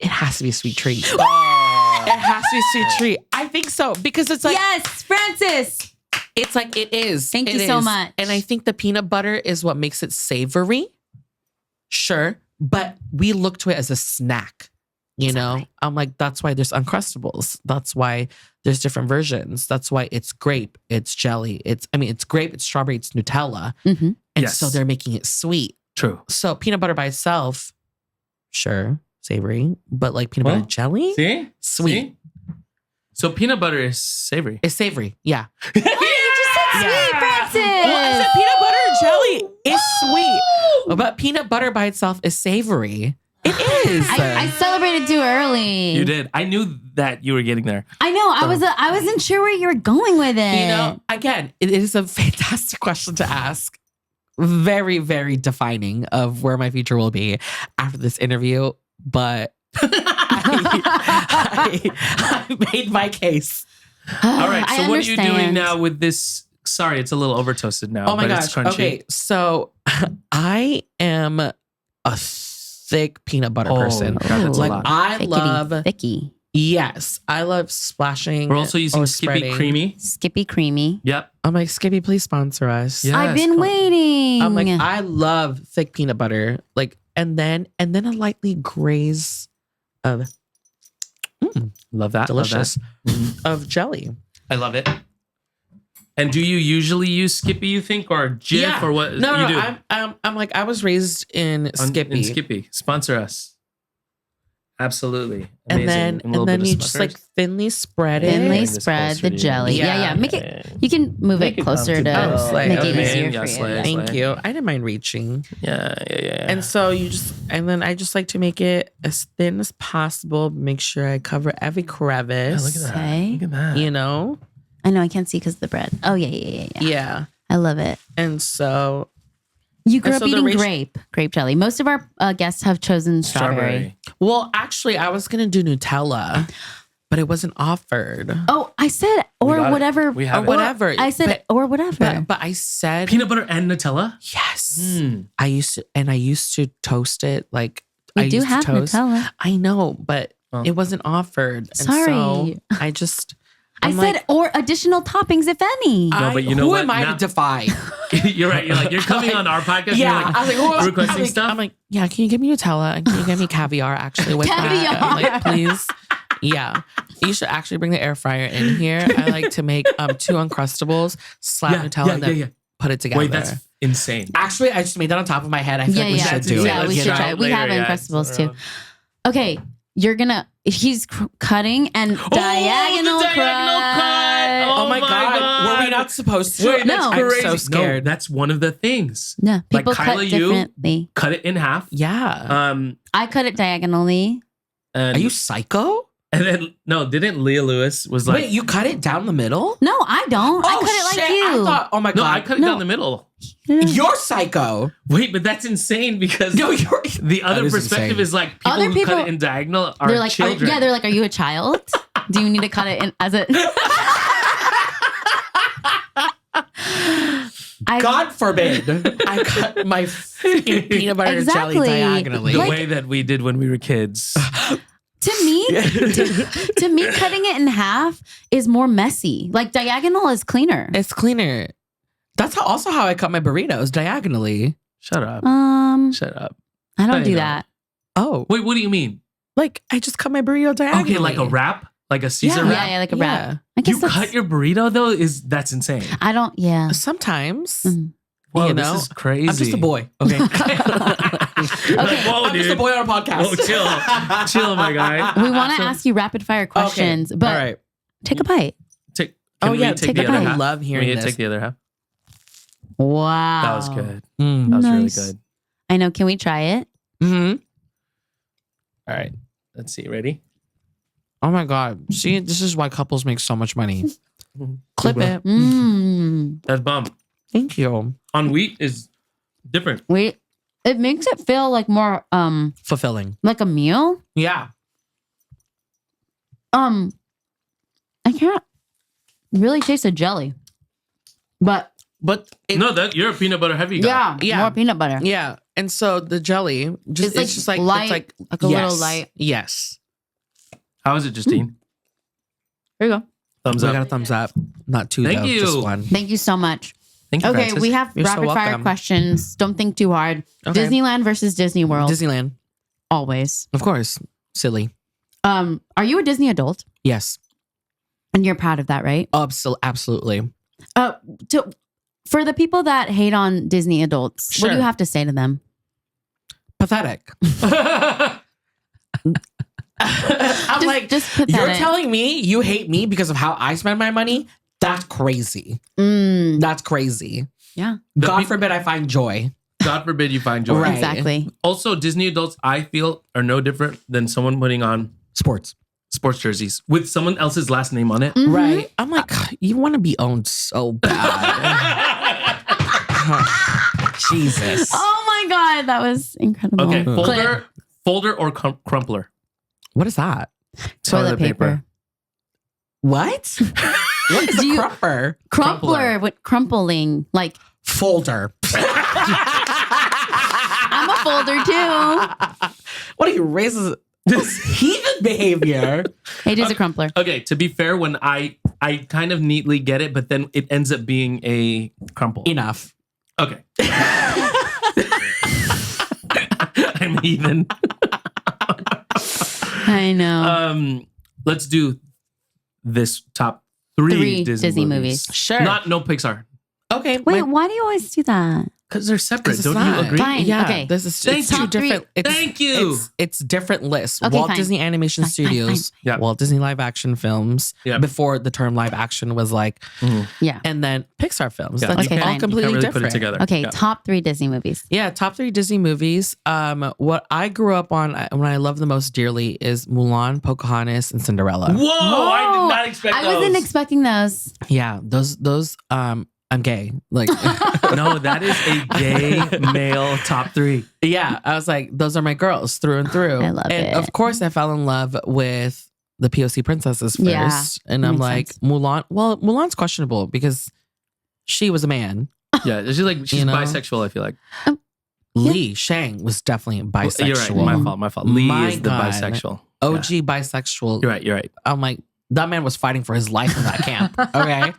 has to be a sweet treat. It has to be a sweet treat. I think so because it's like yes, Francis. It's like it is. Thank It you so is. much. And I think the peanut butter is what makes it savory. Sure, but we look to it as a snack. You know, I'm like, that's why there's Uncrustables. That's why there's different versions. That's why it's grape, it's jelly, it's grape, it's strawberry, it's Nutella. Mm-hmm. And so they're making it sweet. True. So peanut butter by itself, sure, savory, but like peanut butter and jelly, See? sweet. See? So peanut butter is savory. It's savory. Yeah. You just said sweet, Francis. Well, I said peanut butter and jelly is sweet, but peanut butter by itself is savory. It is. I celebrated too early. You did. I knew that you were getting there. I know. I wasn't sure where you were going with it. You know, again, it is a fantastic question to ask. Very, very defining of where my future will be after this interview. But I made my case. All right. So I what are you doing understand. now with this? Sorry, it's a little over toasted now. Oh my but gosh. It's crunchy. Okay. So I am a thick peanut butter person. God, that's a Like lot. I love, thicky, yes, I love splashing. We're also using or Skippy spreading. Creamy. Skippy creamy. Yep. I'm like, Skippy, please sponsor us. Yeah. I've Yes, been come- waiting. I'm like, I love thick peanut butter. Like, and then a lightly graze of Love that. delicious Love that. of jelly. I love it. And do you usually use Skippy, you think, or Jif, or what? No, you do? I'm like, I was raised in Skippy. In Skippy. Sponsor us. Absolutely. And Amazing. then A little bit of you just like Smuckers. thinly spread thinly it. This spread closer the to you. jelly. Yeah, Yeah. Make it. You can move Make it it closer to comfortable. Oh, slay. make it Okay. easier Yeah, for slay. you. Thank you. I didn't mind reaching. Yeah. And so then I just like to make it as thin as possible. Make sure I cover every Yeah, crevice. look at that. Okay. Look at that. You know? I know I can't see because of the bread. Oh yeah. Yeah. I love it. And so You grew And up so the eating ratio- grape jelly. Most of our guests have chosen strawberry. well, actually, I was gonna do Nutella, but it wasn't offered. Oh, I said We or got it. whatever. We have Or it. whatever. I said or whatever. But I said Peanut butter and Nutella? yes. Mm. I used to toast it like we I do used have to toast. Nutella. I know, but Oh. it wasn't offered. And Sorry. so I just I said or additional toppings, if any. No, but you know who what? am I Now- to defy? You're right. You're like, you're coming on our podcast. Yeah, And you're like, I was like, who requesting stuff? I'm like, yeah, can you give me Nutella and can you give me caviar actually with that? Caviar. I'm like, please. Yeah. You should actually bring the air fryer in here. I like to make 2 Uncrustables, slap Nutella, and then put it together. Wait, that's insane. Actually, I just made that on top of my head. I feel like we yeah. should do it. Yeah, we you should know? try it. We have Later, yeah. Uncrustables too. Okay, he's cutting and diagonal the diagonal cut. cut. Oh my God. Were we not supposed to? Wait, that's No. I'm crazy. so scared. No, that's one of the things. No, Like people cut Kyla, you- differently. Cut it in half. Yeah. I cut it diagonally. And, Are you psycho? And then didn't Leah Lewis was like, Wait, you cut it down the middle? No, I don't. I cut it like shit. you. I thought, oh my no, God. I cut it down the middle. You're psycho. Wait, but that's insane because No, you're. the other That is perspective insane. is like people Other who people- cut it in diagonal are They're like, children. they're like, are you a child? Do you need to cut it in as a? God forbid I cut my freaking peanut butter and jelly Exactly. diagonally. the Like- way that we did when we were kids. To me, to me, cutting it in half is more messy. Like diagonal is cleaner. It's cleaner. That's also how I cut my burritos diagonally. Shut up. Shut up. I No, don't you do don't. that. Oh, Wait, what do you mean? like I just cut my burrito diagonally. Okay, like a wrap? Like a Caesar Yeah. wrap? Yeah, like a wrap. Yeah. I guess You that's, cut your burrito though? That's insane. I don't. Yeah. Sometimes. Mhm. Whoa, You this know, is crazy. I'm just a boy. Okay. Okay. Whoa, I'm dude. just a boy on a podcast. Whoa, chill, my guy. We want to ask you rapid fire questions, but All right. take a bite. Take, Oh can we yeah, take a the other bite. half? love hearing Can we this. take the other half? Wow, That was good. Mm. That was Nice. really good. I know. Can we try it? Hmm. All right. Let's see. Ready? Oh my God. See, this is why couples make so much money. Clip it. Mmm. That's bomb. Thank you. On wheat is different. Wait, it makes it feel like more Fulfilling. like a meal. Yeah. I can't really taste the jelly, but But you're a peanut butter heavy guy. Yeah. more peanut butter. yeah. And so the jelly, It's just like light, it's like a little light. Yes. How is it, Justine? Here you go. Thumbs We up. got a thumbs up. Not two, Thank though. you. Just one. Thank you so much. Thank you, Okay, Francis. we have You're so rapid fire welcome. questions. Don't think too hard. Okay. Disneyland versus Disney World. Disneyland. Always. Of course. Silly. Are you a Disney adult? Yes. And you're proud of that, right? Absolutely. For the people that hate on Disney adults, what do Sure. you have to say to them? Pathetic. I'm like, just pathetic. you're telling me you hate me because of how I spend my money? That's crazy. That's crazy. Yeah. God forbid I find joy. God forbid you find joy. Right. Exactly. Also, Disney adults, I feel, are no different than someone putting on Sports. sports jerseys with someone else's last name on it. Mhm. Right. I'm like, you want to be owned so bad. Jesus. Oh my God, that was incredible. Okay, Clip. folder or crumpler? What is that? Toilet paper. What? What is Do a you- crumper? Crumpler with crumpling. Like, Folder. I'm a folder too. What are you racist? Heathen behavior. Hey, there's a crumpler. Okay, to be fair, when I kind of neatly get it, but then it ends up being a crumple. Enough. Okay. I'm heathen. I know. Let's do this top three Disney movies. Sure. No Pixar. Okay. Wait, why do you always do that? Because they're separate. it's Don't not. you agree? Fine. Yeah. Okay. This is Thank it's you. two Top three. different. Thank you. It's different lists. Okay, Walt fine. Disney Animation Fine, Studios, Yeah. Walt Disney live action films. Yeah. Before the term live action was like, Yeah. and then Pixar films. Yeah. That's Okay, all fine. You completely can't really different. put it together. Okay, Yeah. top 3 Disney movies. Yeah, top 3 Disney movies. What I grew up on, when I love the most dearly, is Mulan, Pocahontas, and Cinderella. Whoa, I did not expect I those. wasn't expecting those. Yeah, those. I'm gay. Like, No, that is a gay male top 3. yeah, I was like, those are my girls through and through. I love and it. of course, I fell in love with the POC princesses first, Yeah, and that I'm makes like, sense. Mulan. Well, Mulan's questionable because she was a man. Yeah, she's You know? bisexual, I feel like. Li Shang was definitely bisexual. You're right. My fault. Lee My is the God. bisexual. OG bisexual. You're right. I'm like, that man was fighting for his life in that camp. Okay.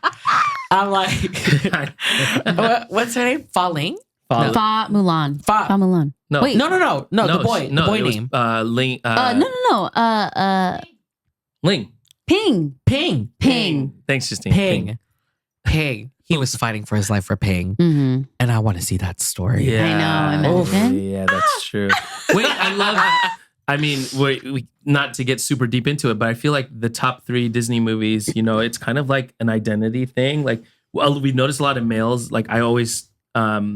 I'm like, what's her name? Fa Ling? Follow- Fa Mulan. Fa- Mulan. No. Wait. No, the boy. The boy it was, name. Ling. No. Ling. Ping. Ping. Ping. Thanks, Justine. Ping. He was fighting for his life for Ping. Mm-hmm. And I want to see that story. Yeah. I know, imagine. Yeah, that's true. Wait, I mean, we not to get super deep into it, but I feel like the top 3 Disney movies, it's kind of like an identity thing. Like, well, we notice a lot of males. Like, I always, I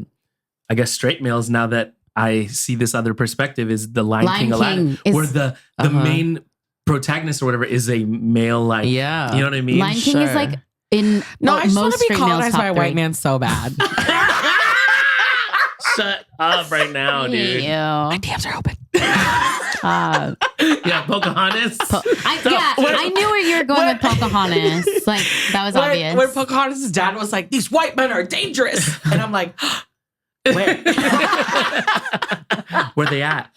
guess, straight males. Now that I see this other perspective, is the Lion King, Aladdin, is- where the main protagonist or whatever is a male. Like, Yeah. you know what I mean? Lion King is Sure. like in No, I just most want to be straight males' colonized top by a 3. white man so bad. Shut up right now, dude. Ew. My DMs are open. Yeah, Pocahontas. I knew where you were going with Pocahontas. Like, that was obvious. When Pocahontas' dad was like, these white men are dangerous. And I'm like, where? Where they at?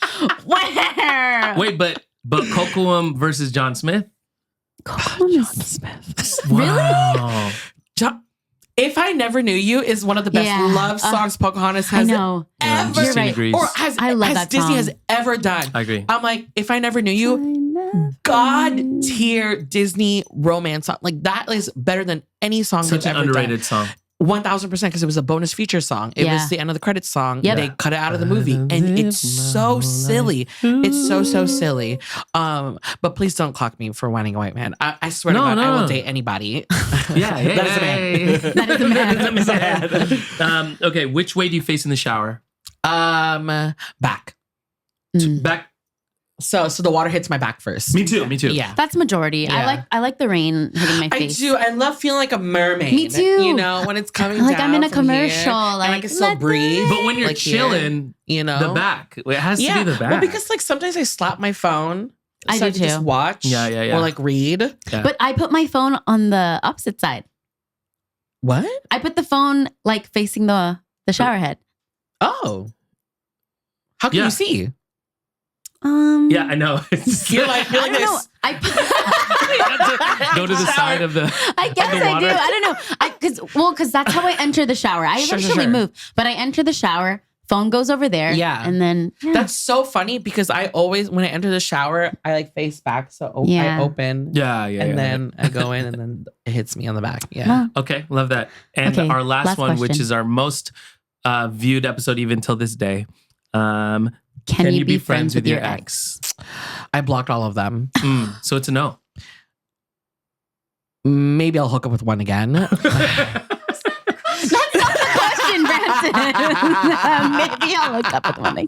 Where? Wait, but Cocoam versus John Smith? Smith. Wow. If I Never Knew You is one of the best Yeah. love songs Pocahontas I has know. ever Justine You're right. agrees. or has, I love has that Disney song. has ever done. I agree. I'm like, If I Never Knew You, God tier Disney romance song. Like, that is better than any song Such they've an ever underrated done. song. 1000% because it was a bonus feature song. It Yeah. was the end of the credits song. Yep. They cut it out of the movie, and it's so silly. It's so silly. But please don't clock me for whining a white man. I swear to God, I will date anybody. Yeah, That is a man. That is a man. That is a man. Okay, which way do you face in the shower? Back. Back. So the water hits my back first. Me too. Yeah. That's majority. Yeah. I like the rain hitting my I face. do. I love feeling like a mermaid. Me too. You know, when it's coming Like down I'm in a from here, commercial. and I Like, can still let the breathe. But when you're Like here, chilling, you know, the back. It has to be the back. Well, because like sometimes I slap my phone. I so do can just too. watch. Yeah. Or like read. Yeah. But I put my phone on the opposite side. What? I put the phone like facing the shower head. Oh. How can Yeah. you see? Yeah, I know. You're like I don't know. this. Go to the side of the. I guess of the I water. do. I don't know. Because that's how I enter the shower. I Sure, eventually sure. move, but I enter the shower. Phone goes over there. Yeah. and then That's so funny because I always, when I enter the shower, I like face back. So Yeah. I open. Yeah. And then I go in and then it hits me on the back. Yeah. Well, Okay, love that. And Okay, our last one, which question. is our most viewed episode even till this day. can you be friends with your ex? I blocked all of them. So it's a no. Maybe I'll hook up with one again. That's not the question, Branson. Maybe I'll look up with one.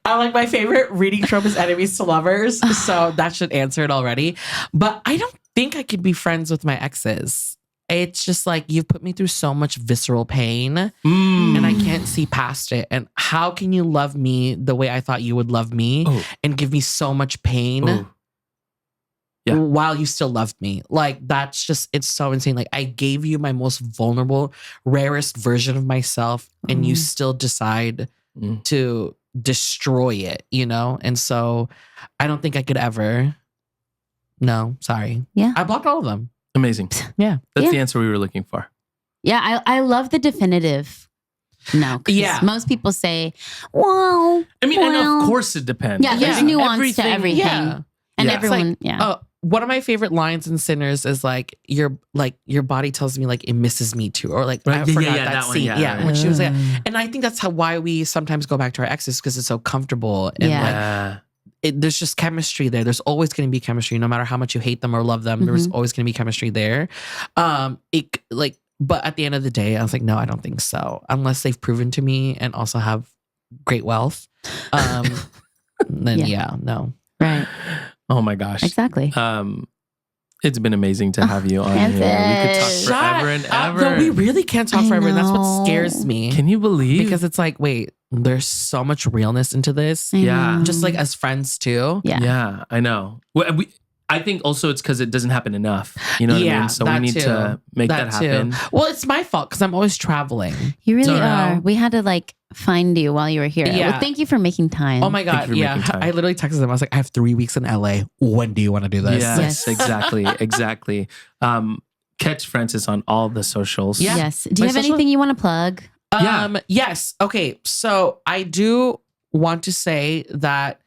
I like my favorite reading trope is enemies to lovers. So that should answer it already. But I don't think I could be friends with my exes. It's just like you've put me through so much visceral pain and I can't see past it. And how can you love me the way I thought you would love me and give me so much pain Oh. Yeah. while you still loved me? Like, that's just, it's so insane. Like, I gave you my most vulnerable, rarest version of myself and you still decide to destroy it, you know? And so I don't think I could ever. No, sorry. Yeah. I blocked all of them. Amazing. Yeah. That's Yeah. the answer we were looking for. Yeah, I love the definitive no. 'Cause Yeah. most people say, well, I mean, and well. of course it depends. Yeah, I there's think nuance to everything. Yeah. And Yeah. everyone, It's like, yeah. One of my favorite lines in Sinners is like your body tells me like it misses me too, or like Right. I Yeah, forgot yeah, that that one, scene. yeah, Yeah, right. when she was like, and I think that's why we sometimes go back to our exes because it's so comfortable and Yeah. like Yeah. there's just chemistry there. There's always going to be chemistry, no matter how much you hate them or love them. There's always going to be chemistry there. But at the end of the day, I was like, no, I don't think so, unless they've proven to me and also have great wealth. Then no. Right. Oh my gosh. Exactly. It's been amazing to have you on here. We could Francis. talk forever and ever. No, we really can't talk I forever. And that's what know. scares me. Can you believe? Because it's like, wait, there's so much realness into this. I yeah. know. Just like as friends too. yeah. Yeah, I know. I think also it's because it doesn't happen enough. You know what I Yeah, mean? So we that need too. to make that That too. happen. Well, it's my fault because I'm always traveling. You really So are. now- We had to like find you while you were here. Yeah. Well, thank you for making time. Oh my Thank God. you for Yeah. making time. I literally texted them. I was like, I have 3 weeks in LA. When do you want to do this? Yes, Yes. exactly. Catch Francis on all the socials. Yeah. Yes. Do you My have social- anything you want to plug? Yeah. Yes. Okay. So I do want to say that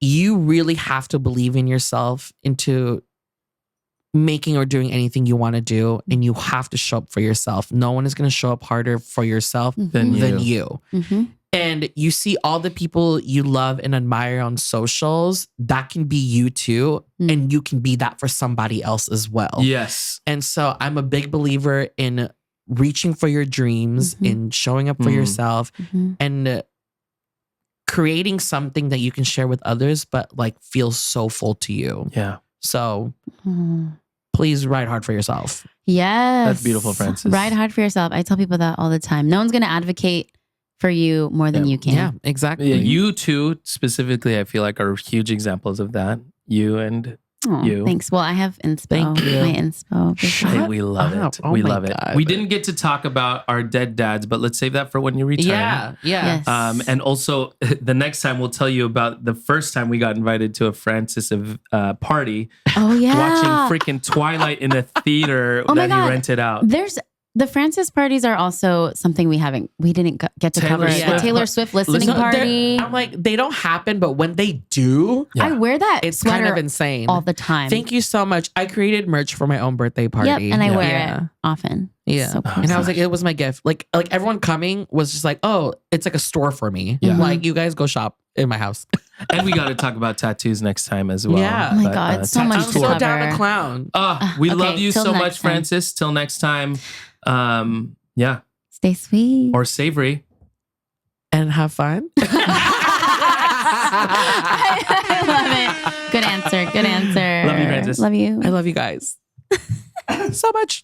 you really have to believe in yourself into making or doing anything you want to do, and you have to show up for yourself. No one is going to show up harder for yourself Than than you. Mm-hmm. And you see all the people you love and admire on socials, that can be you too. Mm. And you can be that for somebody else as well. Yes. And so I'm a big believer in reaching for your dreams, Mhm. in showing up for Mm. yourself, Mm-hmm. and creating something that you can share with others, but like feels so full to you. Yeah. So please ride hard for yourself. Yes. That's beautiful, Francis. Ride hard for yourself. I tell people that all the time. No one's going to advocate for you more than Yeah. you can. Yeah, exactly. Yeah, you two specifically, I feel like are huge examples of that. You and Aw, You. Thanks. Well, I have inspo. Thank you. My inspo. Shut Hey, we love up. it. Oh we my love it. God. We didn't get to talk about our dead dads, but let's save that for when you return. Yeah, yeah. Yes. And also, the next time we'll tell you about the first time we got invited to a Francis party, Oh, yeah. watching freaking Twilight in a theater Oh my that he God. rented out. There's the Francis parties are also something we didn't get to Taylor cover. Swift. The Taylor Swift listening No, party. I'm like, they don't happen, but when they do, Yeah. I wear that it's sweater kind of insane. all the time. Thank you so much. I created merch for my own birthday party. Yep, and I Yeah. wear Yeah. it often. Yeah. So And I was like, cool. it was my gift. Like everyone coming was just like, oh, it's like a store for me. Yeah. Like you guys go shop in my house. And we got to talk about tattoos next time as well. Yeah. Oh my God, so tattoo much I'm to so cover. down to clown. We Okay, love you till so next much, time. Francis. Till next time. Yeah. Stay sweet. Or Savory. And have fun. I love it. Good answer. Good answer. Love you, Francis. Love you. I love you guys so much.